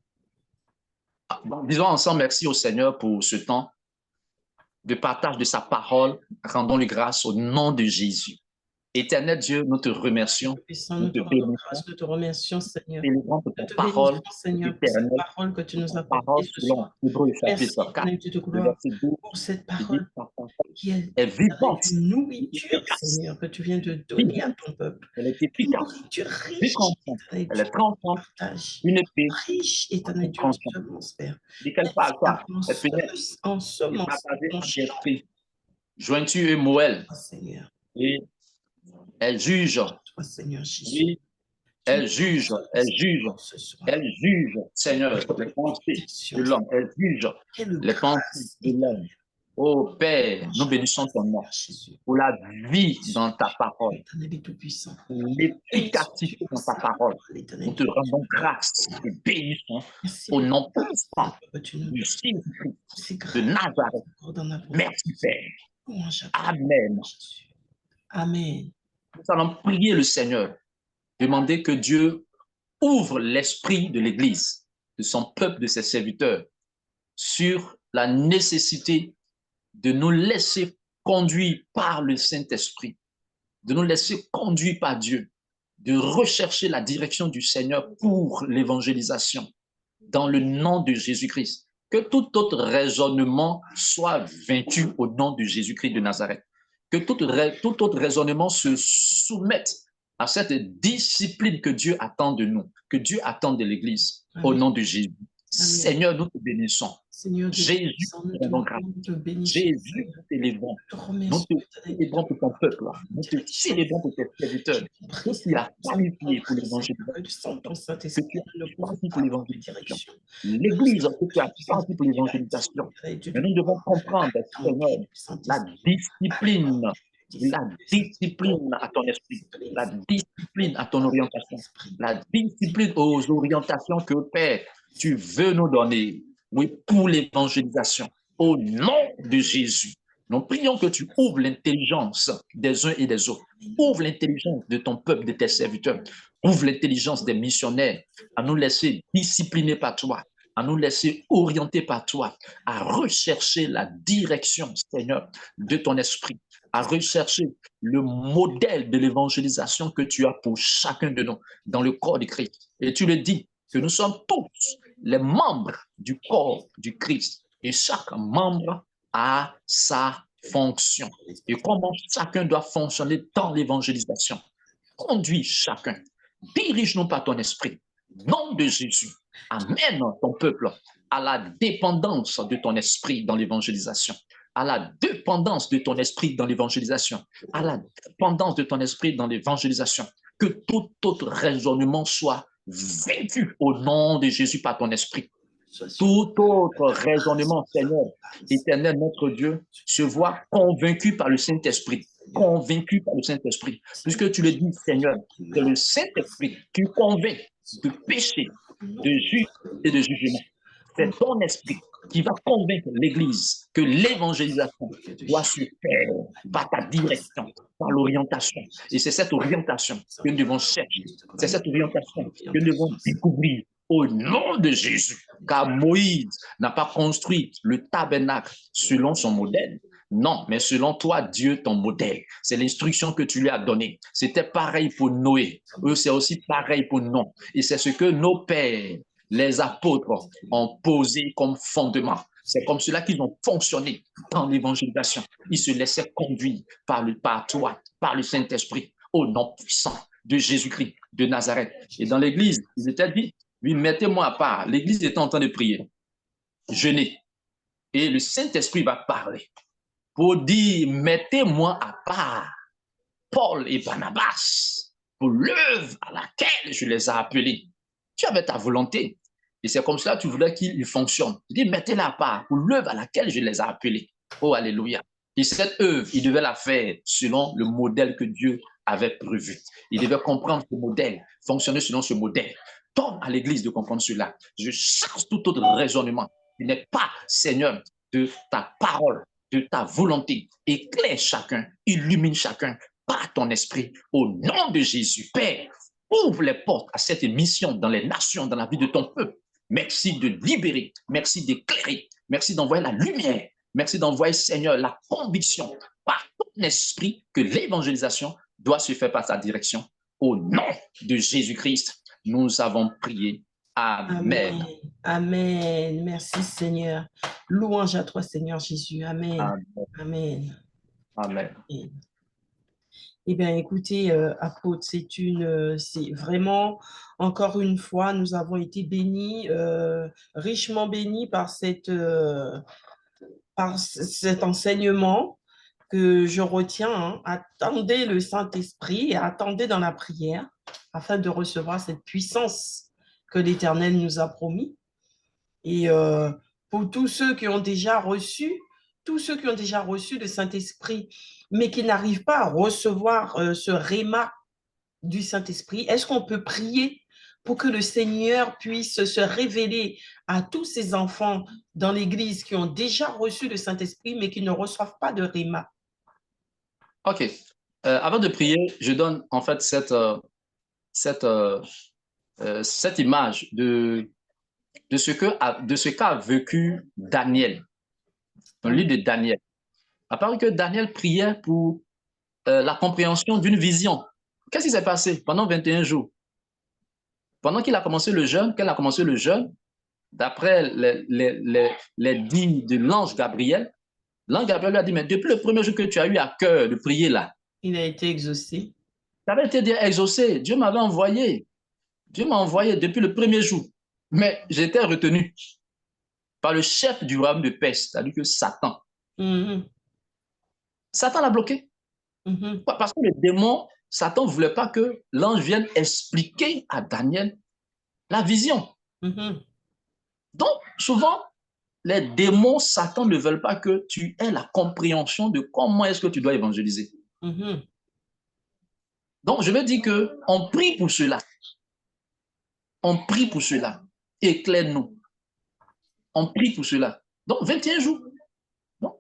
Donc, disons ensemble merci au Seigneur pour ce temps de partage de sa parole. Rendons-lui grâce au nom de Jésus. Éternel Dieu, nous te remercions. Nous te rendons grâce, nous te remercions, Seigneur. Célébrons pour Nous ta te parole bénissons, Seigneur, pour cette parole que tu nous as portée ce selon soir. Hébreux Merci, chapitre 4, éternel Dieu de le gloire, verset 12, pour cette il dit, parole ta parole qui est est vivante, une nourriture, efficace. Seigneur, que tu viens de donner à ton peuple. Elle est Une efficace, nourriture riche, déconcentrante, éternel elle Dieu, est tranchante, partage. une épée, Riche, éternel Dieu, tranchante. d'espérance, Père. Dès qu'elle parle, toi, elle peut En et semence, partager ton en champ, esprit. Jointure et Moël, Seigneur. et elle juge, Toi, Seigneur Jésus. oui, elle juge, elle juge, Ce soir. elle juge, Seigneur, les pensées de l'homme, elle juge Quelle les pensées grâce, de l'homme. Ô Père, nous bénissons ton nom Jésus. pour la vie dans ta parole, Éternel tout puissant. pour l'efficacité dans ta parole. Nous te rendons grâce et bénissons au nom puissant du Jésus-Christ de Nazareth. Merci Père. Amen. Amen. Nous allons prier le Seigneur, demander que Dieu ouvre l'esprit de l'Église, de son peuple, de ses serviteurs, sur la nécessité de nous laisser conduire par le Saint-Esprit, de nous laisser conduire par Dieu, de rechercher la direction du Seigneur pour l'évangélisation, dans le nom de Jésus-Christ. Que tout autre raisonnement soit vaincu au nom de Jésus-Christ de Nazareth. Que tout autre raisonnement se soumette à cette discipline que Dieu attend de nous, que Dieu attend de l'Église, au nom de Jésus. Amen. Seigneur, nous te bénissons. Seigneur, Jésus, nous te bénissons. Jésus, nous t'élévons. Nous te célébrons pour ton peuple. Nous te célébrons pour tes serviteurs. Que tu as qualifié pour l'évangélisation. Que tu as choisi pour l'évangélisation. L'Église que tu as choisi pour l'évangélisation. Mais nous devons comprendre, Seigneur, la discipline à ton esprit, la discipline à ton orientation, la discipline aux orientations que, Père, tu veux nous donner, oui, pour l'évangélisation. Au nom de Jésus, nous prions que tu ouvres l'intelligence des uns et des autres. Ouvre l'intelligence de ton peuple, de tes serviteurs. Ouvre l'intelligence des missionnaires à nous laisser discipliner par toi, à nous laisser orienter par toi, à rechercher la direction, Seigneur, de ton esprit, à rechercher le modèle de l'évangélisation que tu as pour chacun de nous dans le corps du Christ. Et tu le dis, que nous sommes tous les membres du corps du Christ et chaque membre a sa fonction. Et comment chacun doit fonctionner dans l'évangélisation. Conduis chacun. Dirige-nous par ton esprit. Nom de Jésus. Amène ton peuple à la dépendance de ton esprit dans l'évangélisation. À la dépendance de ton esprit dans l'évangélisation. À la dépendance de ton esprit dans l'évangélisation. Que tout autre raisonnement soit vaincu au nom de Jésus par ton esprit. Tout autre raisonnement, Seigneur, éternel, notre Dieu, se voit convaincu par le Saint-Esprit. Convaincu par le Saint-Esprit. Puisque tu le dis, Seigneur, c'est le Saint-Esprit qui convainc de péché, de justice et de jugement. C'est ton esprit qui va convaincre l'Église que l'évangélisation doit se faire par ta direction, par l'orientation. Et c'est cette orientation que nous devons chercher. C'est cette orientation que nous devons découvrir au nom de Jésus. Car Moïse n'a pas construit le tabernacle selon son modèle. Non, mais selon toi, Dieu, ton modèle. C'est l'instruction que tu lui as donnée. C'était pareil pour Noé. Eux, c'est aussi pareil pour nous. Et c'est ce que nos pères, les apôtres, ont posé comme fondement. C'est comme cela qu'ils ont fonctionné dans l'évangélisation. Ils se laissaient conduire par toi, par le Saint-Esprit, au nom puissant de Jésus-Christ de Nazareth. Et dans l'église, ils étaient dit, oui, mettez-moi à part. L'église était en train de prier, jeûner. Et le Saint-Esprit va parler pour dire, mettez-moi à part Paul et Barnabas pour l'œuvre à laquelle je les ai appelés. Tu avais ta volonté. Et c'est comme cela que tu voulais qu'ils fonctionnent. Tu dis, mettez-la à part pour l'œuvre à laquelle je les ai appelés. Oh, alléluia. Et cette œuvre, ils devaient la faire selon le modèle que Dieu avait prévu. Il devait comprendre ce modèle, fonctionner selon ce modèle. Donne à l'Église de comprendre cela. Je chasse tout autre raisonnement. Il n'est pas, Seigneur, de ta parole, de ta volonté. Éclaire chacun, illumine chacun par ton esprit. Au nom de Jésus, Père, ouvre les portes à cette mission dans les nations, dans la vie de ton peuple. Merci de libérer, merci d'éclairer, merci d'envoyer la lumière, merci d'envoyer, Seigneur, la conviction par ton esprit que l'évangélisation doit se faire par ta direction. Au nom de Jésus-Christ, nous avons prié. Amen. Amen. Amen. Merci, Seigneur. Louange à toi, Seigneur Jésus. Amen. Amen. Amen. Amen. Eh bien, écoutez, apôtre, c'est vraiment, encore une fois, nous avons été bénis, richement bénis par cet enseignement que je retiens. Hein. Attendez le Saint-Esprit et attendez dans la prière afin de recevoir cette puissance que l'Éternel nous a promis. Et pour tous ceux qui ont déjà reçu le Saint-Esprit, mais qui n'arrivent pas à recevoir ce réma du Saint-Esprit, est-ce qu'on peut prier pour que le Seigneur puisse se révéler à tous ces enfants dans l'Église qui ont déjà reçu le Saint-Esprit, mais qui ne reçoivent pas de réma? OK. Avant de prier, je donne en fait cette image de ce qu'a vécu Daniel, dans le livre de Daniel. À part que Daniel priait pour la compréhension d'une vision. Qu'est-ce qui s'est passé pendant 21 jours? Pendant qu'il a commencé le jeûne, d'après les dits de l'ange Gabriel lui a dit, mais depuis le premier jour que tu as eu à cœur de prier là, il a été exaucé. Ça avait été exaucé. Dieu m'avait envoyé. Dieu m'a envoyé depuis le premier jour. Mais j'étais retenu par le chef du royaume de Perse, c'est-à-dire que Satan. Satan l'a bloqué. Parce que le démon, Satan ne voulait pas que l'ange vienne expliquer à Daniel la vision. Donc, souvent, les démons, Satan ne veulent pas que tu aies la compréhension de comment est-ce que tu dois évangéliser. Donc, je veux dire qu'on prie pour cela. On prie pour cela. Éclaire-nous. On prie pour cela. Donc, 21 jours. Bon.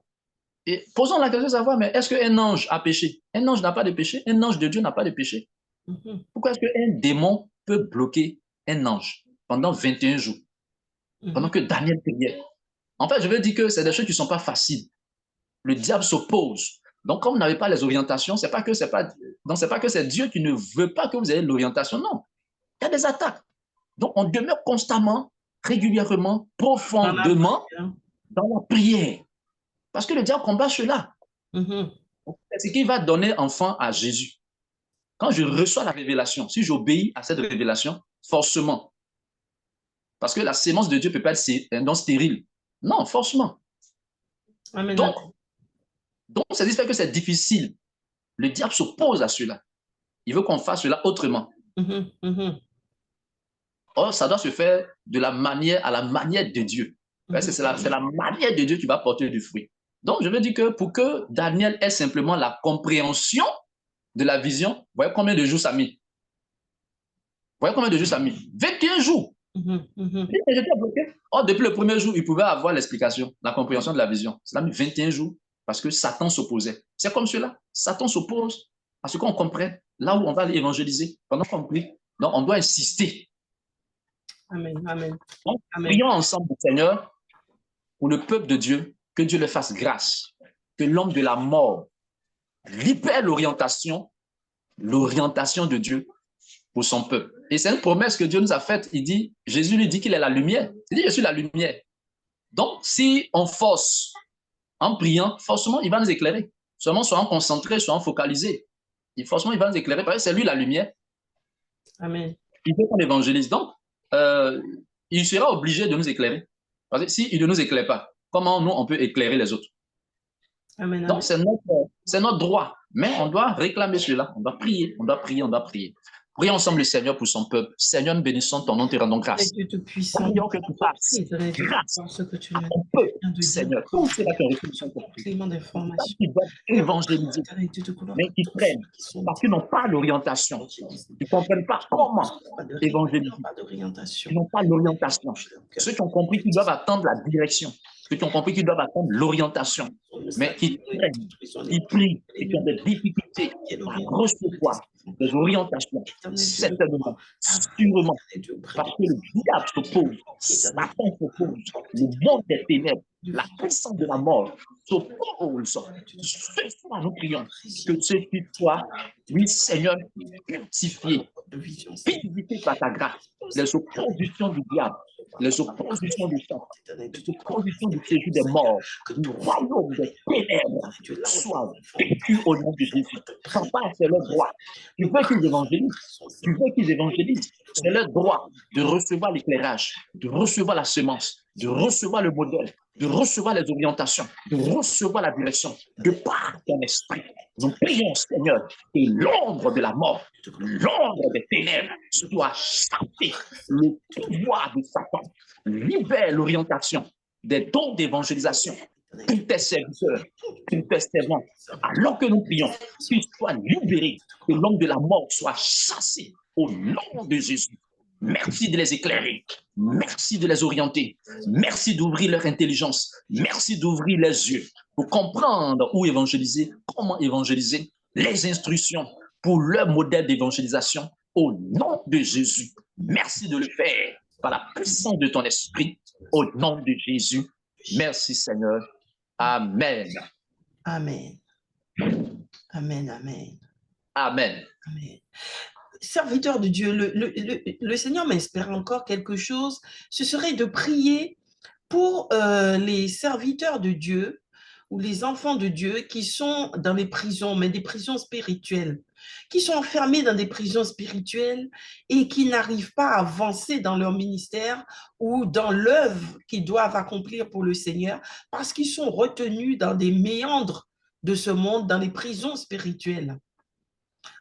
Et posons la question de savoir, mais est-ce qu'un ange a péché? Un ange n'a pas de péché. Un ange de Dieu n'a pas de péché. Pourquoi est-ce qu'un démon peut bloquer un ange pendant 21 jours? Pendant que Daniel priait. En fait, je veux dire que c'est des choses qui ne sont pas faciles. Le diable s'oppose. Donc, comme vous n'avez pas les orientations, c'est pas que c'est Dieu qui ne veut pas que vous ayez l'orientation. Non. Il y a des attaques. Donc, on demeure constamment, régulièrement, profondément dans la prière. Parce que le diable combat cela. C'est ce qui va donner enfant à Jésus. Quand je reçois la révélation, si j'obéis à cette révélation, forcément. Parce que la sémence de Dieu ne peut pas être un don stérile. Non, forcément. Amen. Donc, ça dit que c'est difficile. Le diable s'oppose à cela. Il veut qu'on fasse cela autrement. Or, ça doit se faire de la manière à la manière de Dieu. C'est la manière de Dieu qui va porter du fruit. Donc, je veux dire que pour que Daniel ait simplement la compréhension de la vision, voyez combien de jours ça a mis. Voyez combien de jours ça a mis. 21 jours. Or, depuis le premier jour, il pouvait avoir l'explication, la compréhension de la vision. Ça a mis 21 jours parce que Satan s'opposait. C'est comme cela. Satan s'oppose à ce qu'on comprenne là où on va aller évangéliser. Pendant qu'on prie, donc on doit insister. Amen. Amen. Donc, prions ensemble, Seigneur, pour le peuple de Dieu, que Dieu le fasse grâce, que l'homme de la mort libère l'orientation de Dieu pour son peuple. Et c'est une promesse que Dieu nous a faite. Jésus lui dit qu'il est la lumière. Il dit, je suis la lumière. Donc, si on force en priant, forcément, il va nous éclairer. Seulement, soyons concentrés, soyons focalisés. Et forcément, il va nous éclairer parce que c'est lui la lumière. Amen. Il veut qu'on évangélise. Donc, il sera obligé de nous éclairer. Parce que s'il ne nous éclaire pas, comment nous, on peut éclairer les autres? Amen. Donc, c'est notre droit. Mais on doit réclamer cela. On doit prier, on doit prier, on doit prier. Prions ensemble le Seigneur pour son peuple. Seigneur, nous bénissons ton nom, te rendons grâce. Dieu Tout-Puissant, Prions que tu fasses grâce ce que tu à m'as ton peuple, bien de dire, Seigneur. Tout cela qui ont reçu son peuple. complément d'information. Qui doivent évangéliser, Éternité de couleur, mais qui prennent parce qu'ils n'ont pas l'orientation. Ils ne comprennent pas comment évangéliser. pas d'orientation. Ils n'ont pas l'orientation. Ceux qui ont compris qu'ils doivent attendre la direction. Ceux qui ont compris qu'ils doivent attendre l'orientation. Mais qui prennent, qui prient et qui ont des difficultés à recevoir des orientations, certainement, sûrement, parce que le diable s'oppose, Satan s'oppose, le monde des ténèbres, la puissance de la mort s'oppose. Ce soir, nous prions que ceux qui soient, oui, Seigneur, purifiés, visité par ta grâce, les oppositions du diable, les oppositions du sang, les oppositions du séjour des morts, du royaume des ténèbres, soient vécues au nom de Jésus. Papa, c'est leur droit. Tu veux qu'ils évangélisent, c'est leur droit de recevoir l'éclairage, de recevoir la semence, de recevoir le modèle, de recevoir les orientations, de recevoir la direction, de par ton esprit. Nous prions, Seigneur, que l'ombre de la mort, l'ombre des ténèbres soit chassée. Le pouvoir de Satan libère l'orientation des dons d'évangélisation pour tes serviteurs, pour tes servants. Alors que nous prions, qu'ils soient libérés, que l'ombre de la mort soit chassée au nom de Jésus. Merci de les éclairer. Merci de les orienter. Merci d'ouvrir leur intelligence. Merci d'ouvrir les yeux pour comprendre où évangéliser, comment évangéliser, les instructions pour leur modèle d'évangélisation au nom de Jésus. Merci de le faire par la puissance de ton esprit au nom de Jésus. Merci Seigneur. Amen. Amen. Amen, amen. Amen. Amen. Serviteur de Dieu, le Seigneur m'inspire encore quelque chose, ce serait de prier pour les serviteurs de Dieu ou les enfants de Dieu qui sont dans les prisons, mais des prisons spirituelles, qui sont enfermés dans des prisons spirituelles et qui n'arrivent pas à avancer dans leur ministère ou dans l'œuvre qu'ils doivent accomplir pour le Seigneur parce qu'ils sont retenus dans des méandres de ce monde, dans les prisons spirituelles.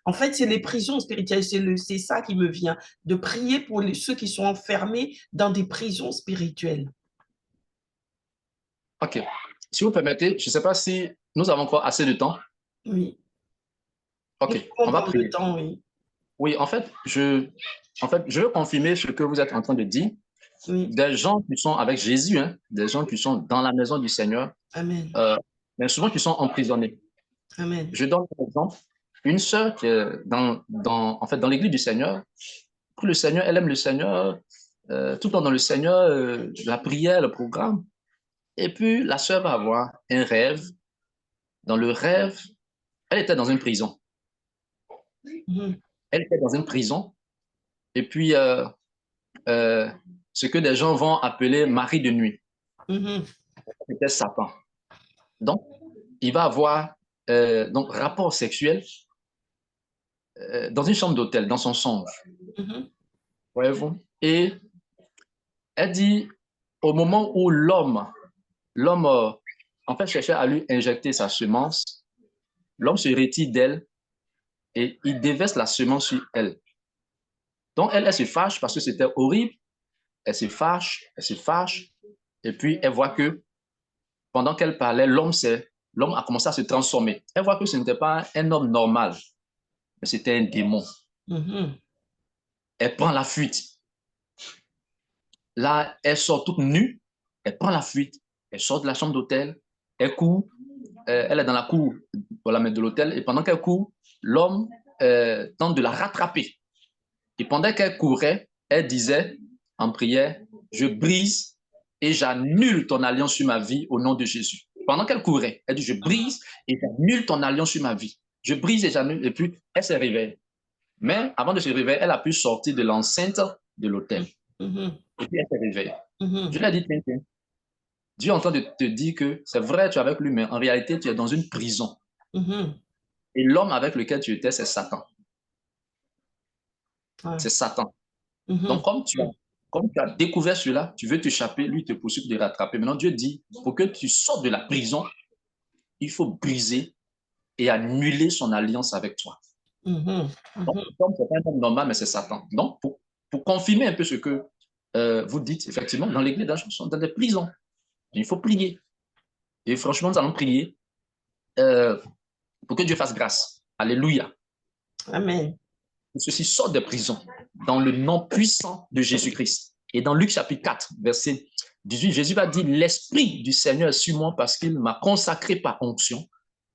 En fait, c'est les prisons spirituelles, c'est ça qui me vient, de prier pour ceux qui sont enfermés dans des prisons spirituelles. OK. Si vous permettez, je ne sais pas si nous avons encore assez de temps. Oui. OK, on va prier. Temps, oui. Oui, en fait, je veux confirmer ce que vous êtes en train de dire. Oui. Des gens qui sont avec Jésus, hein, des gens qui sont dans la maison du Seigneur, Amen. Mais souvent qui sont emprisonnés. Amen. Je donne un exemple. Une sœur qui est dans l'église du Seigneur, pour le Seigneur, elle aime le Seigneur, tout le temps dans le Seigneur, la prière, le programme. Et puis, la sœur va avoir un rêve. Dans le rêve, elle était dans une prison. Elle était dans une prison. Et puis, ce que des gens vont appeler mari de nuit. C'était Satan. Donc, il va avoir rapport sexuel dans une chambre d'hôtel, dans son songe. Voyez-vous? Et elle dit, au moment où l'homme, en fait, cherchait à lui injecter sa semence, l'homme se retire d'elle et il déverse la semence sur elle. Donc, elle se fâche parce que c'était horrible. Elle se fâche, et puis elle voit que pendant qu'elle parlait, l'homme a commencé à se transformer. Elle voit que ce n'était pas un homme normal, mais c'était un démon. Elle prend la fuite. Là, elle sort toute nue, elle prend la fuite, elle sort de la chambre d'hôtel, elle court, elle est dans la cour de l'hôtel, et pendant qu'elle court, l'homme tente de la rattraper. Et pendant qu'elle courait, elle disait en prière, je brise et j'annule ton alliance sur ma vie au nom de Jésus. Pendant qu'elle courait, elle dit, je brise et j'annule ton alliance sur ma vie. Je brise et j'annule, et puis elle se réveille. Mais avant de se réveiller, elle a pu sortir de l'enceinte de l'hôtel. Et puis elle se réveille. Je lui ai dit, tiens, Dieu est en train de te dire que c'est vrai, tu es avec lui, mais en réalité, tu es dans une prison. Et l'homme avec lequel tu étais, c'est Satan. C'est Satan. Donc, comme tu as découvert cela, tu veux t'échapper, lui te poursuit de rattraper. Maintenant, Dieu dit, pour que tu sortes de la prison, il faut briser et annuler son alliance avec toi. Donc, ce n'est pas un homme normal, mais c'est Satan. Donc, pour confirmer un peu ce que vous dites, effectivement, dans l'église, des gens sont dans des prisons. Il faut prier. Et franchement, nous allons prier pour que Dieu fasse grâce. Alléluia. Amen. Que ceux-ci sortent des prisons dans le nom puissant de Jésus-Christ. Et dans Luc chapitre 4, verset 18, Jésus va dire, l'Esprit du Seigneur est sur moi parce qu'il m'a consacré par onction,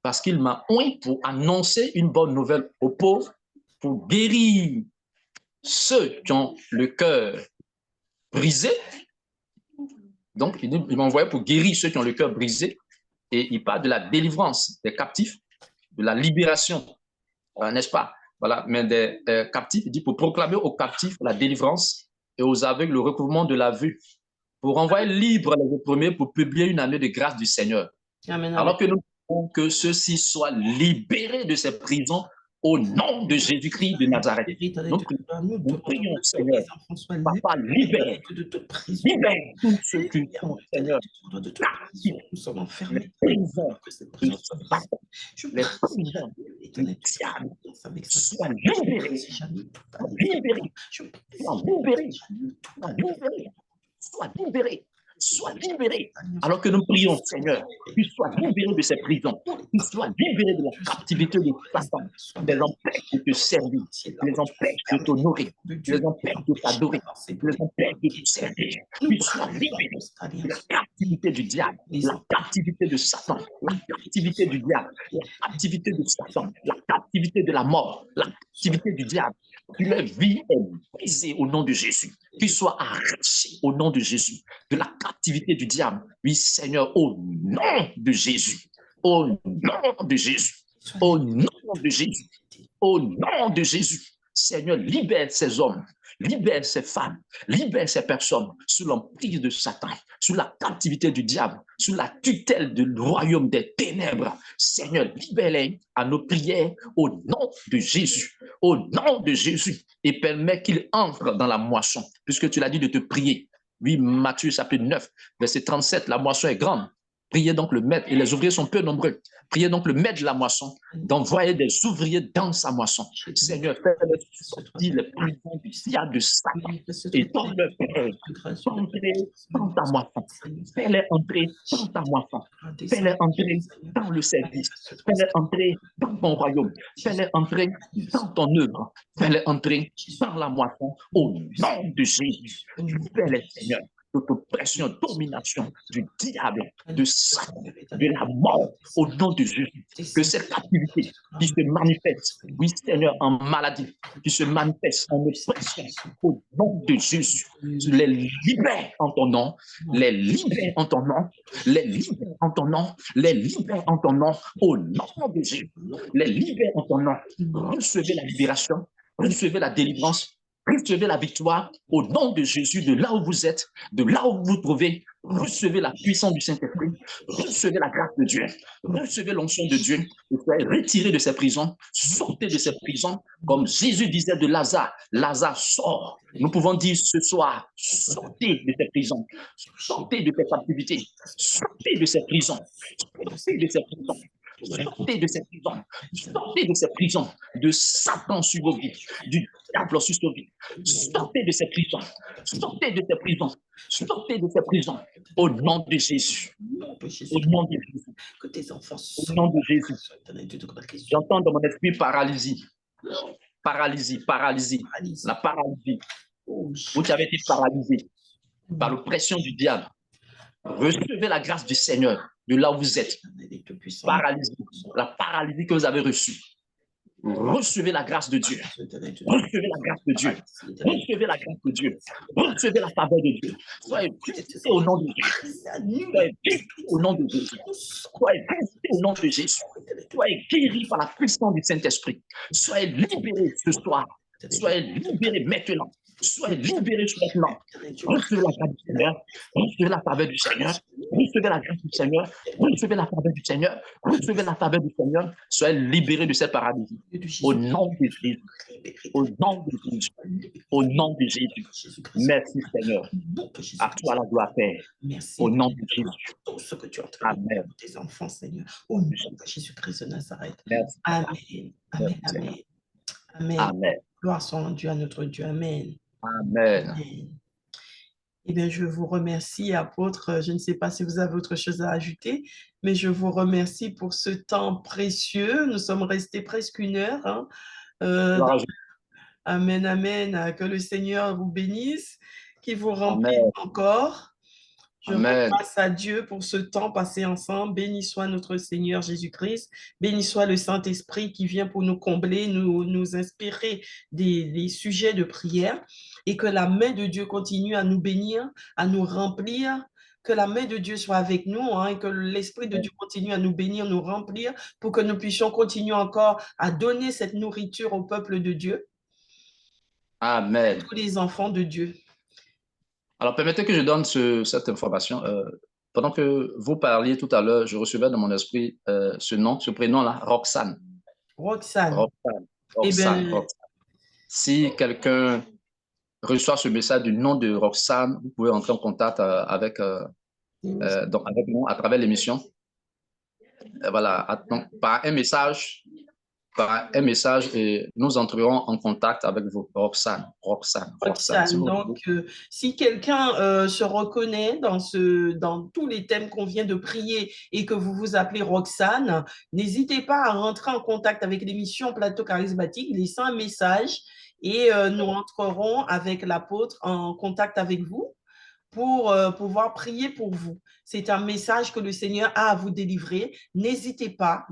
parce qu'il m'a oint pour annoncer une bonne nouvelle aux pauvres, pour guérir ceux qui ont le cœur brisé. Donc, il m'a envoyé pour guérir ceux qui ont le cœur brisé. Et il parle de la délivrance des captifs, de la libération, n'est-ce pas? Voilà, mais des captifs, il dit pour proclamer aux captifs la délivrance et aux aveugles le recouvrement de la vue, pour envoyer libre les premiers, pour publier une année de grâce du Seigneur. Amen, alors que nous voulons que ceux-ci soient libérés de ces prisons au nom de Jésus-Christ de Nazareth. Nous prions, Seigneur, Papa, libère tous ceux qui sont, Seigneur, captifs, les prisons, les prisons, les diables, soient libérés, soient libérés. Sois libéré. Alors que nous prions, Seigneur, qu'ils soient libérés de ces prisons, qu'ils soient libérés de la captivité de Satan, les empêche de te servir, les empêche de t'honorer, les empêche de t'adorer, les empêche de te servir, qu'ils soient libérés de la captivité du diable, la captivité de Satan, la captivité du diable, la captivité de Satan, la captivité de la mort, la captivité du diable. Que leur vie est brisée au nom de Jésus, qu'ils soient arrachés au nom de Jésus, de la captivité du diable. Oui, Seigneur, au nom de Jésus, au nom de Jésus, au nom de Jésus, au nom de Jésus. Seigneur, libère ces hommes, libère ces femmes, libère ces personnes sous l'emprise de Satan, sous la captivité du diable, sous la tutelle du royaume des ténèbres. Seigneur, libère-les à nos prières au nom de Jésus, au nom de Jésus, et permets qu'ils entrent dans la moisson, puisque tu l'as dit de te prier. Oui, Matthieu chapitre 9, verset 37, la moisson est grande. Priez donc le maître, et les ouvriers sont peu nombreux. Priez donc le maître de la moisson d'envoyer des ouvriers dans sa moisson. Seigneur, fais-le sortir les prisons du diable de Satan et donne-leur entrer dans ta moisson. Fais-les entrer dans ta moisson. Fais-les entrer dans le service. Fais-les entrer dans ton royaume. Fais-les entrer dans ton œuvre. Fais-les entrer dans la moisson au nom de Jésus. Fais-les, Seigneur, toute oppression, domination du diable, de Satan, de la mort, au nom de Jésus. Que cette captivité qui se manifeste, oui Seigneur, en maladie, qui se manifeste en oppression, au nom de Jésus. Les libère en ton nom, les libère en ton nom, les libère en ton nom, les libère en ton nom, au nom de Jésus. Les libère en ton nom. Recevez la libération, recevez la délivrance, recevez la victoire au nom de Jésus, de là où vous êtes, de là où vous vous trouvez. Recevez la puissance du Saint-Esprit, recevez la grâce de Dieu, recevez l'onction de Dieu, et soyez retirés de ces prisons, sortez de ces prisons, comme Jésus disait de Lazare, Lazare sort. Nous pouvons dire ce soir, sortez de ces prisons, sortez de ces captivités, sortez de ces prisons, sortez de ces prisons. Sortez de cette prison, sortez de cette prison, de Satan sur vos vies, du diable sur vos vies. Sortez de cette prison, sortez de cette prison, sortez de cette prison, au nom de Jésus. Au nom de Jésus. Au nom de Jésus. J'entends dans mon esprit paralysie. Paralysie, paralysie, la paralysie. Vous avez été paralysé par l'oppression du diable. Recevez la grâce du Seigneur de là où vous êtes. Paralysie, la paralysie que vous avez reçue. Recevez la grâce de Dieu. Recevez la grâce de Dieu. Recevez la grâce de Dieu. Recevez la faveur de Dieu. Soyez visités au nom de Jésus. Soyez visités au nom de Jésus. Soyez visités au nom de Jésus. Soyez guéris par la puissance du Saint-Esprit. Soyez libérés ce soir. Soyez libérés maintenant. Soyez libérés maintenant. Recevez la grâce du Seigneur. Recevez la faveur du Seigneur. Recevez la grâce du Seigneur. Recevez la faveur du Seigneur. Recevez la faveur du Seigneur. Soyez libérés de cette paralysie. Au nom de Jésus. Au nom de Jésus. Au nom de Jésus. Merci Seigneur. À toi la gloire, Père. Au nom de Jésus. Tout ce que tu as entraîné pour tes enfants, Seigneur. Au nom de Jésus-Christ de Nazareth. Merci. Amen. Amen. Amen. Amen. Amen. Gloire soit rendue à notre Dieu. Amen. Amen. Amen. Eh bien, je vous remercie, apôtre. Je ne sais pas si vous avez autre chose à ajouter, mais je vous remercie pour ce temps précieux. Nous sommes restés presque 1 heure. Hein. Gloire à Jésus. Amen, amen. Que le Seigneur vous bénisse, qu'il vous remplisse Amen. encore. Je rends Amen. grâce à Dieu pour ce temps passé ensemble. Béni soit notre Seigneur Jésus-Christ. Béni soit le Saint-Esprit qui vient pour nous combler, nous inspirer des sujets de prière. Et que la main de Dieu continue à nous bénir, à nous remplir. Que la main de Dieu soit avec nous, hein, et que l'Esprit de Dieu continue à nous bénir, nous remplir, pour que nous puissions continuer encore à donner cette nourriture au peuple de Dieu, Amen. tous les enfants de Dieu. Alors, permettez que je donne cette information. Pendant que vous parliez tout à l'heure, je recevais dans mon esprit ce prénom-là, Roxane. Roxane. Roxane. Eh Roxane. bien, Roxane. Si quelqu'un reçoit ce message du nom de Roxane, vous pouvez entrer en contact avec nous à travers l'émission. Voilà, donc, par un message, et nous entrerons en contact avec vous, Roxane. Roxane. Donc, si quelqu'un se reconnaît dans tous les thèmes qu'on vient de prier et que vous vous appelez Roxane, n'hésitez pas à rentrer en contact avec l'émission Plateau Charismatique, laissez un message et nous entrerons avec l'apôtre en contact avec vous pour pouvoir prier pour vous. C'est un message que le Seigneur a à vous délivrer. N'hésitez pas,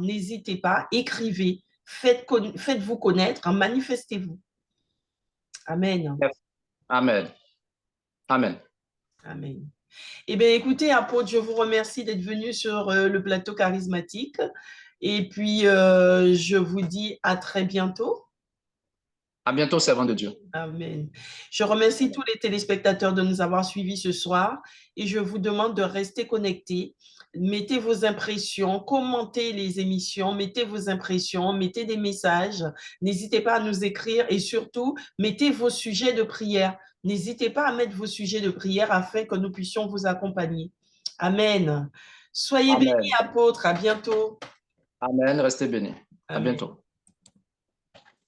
écrivez, faites-vous connaître, manifestez-vous. Amen. Amen. Amen. Amen. Eh bien, écoutez, apôtre, je vous remercie d'être venu sur le plateau charismatique. Et puis, je vous dis à très bientôt. À bientôt, servant de Dieu. Amen. Je remercie tous les téléspectateurs de nous avoir suivis ce soir et je vous demande de rester connectés. Mettez vos impressions, commentez les émissions, mettez vos impressions, mettez des messages. N'hésitez pas à nous écrire et surtout, mettez vos sujets de prière. N'hésitez pas à mettre vos sujets de prière afin que nous puissions vous accompagner. Amen. Soyez bénis, Amen. apôtres. À bientôt. Amen. Restez bénis. À Amen. bientôt.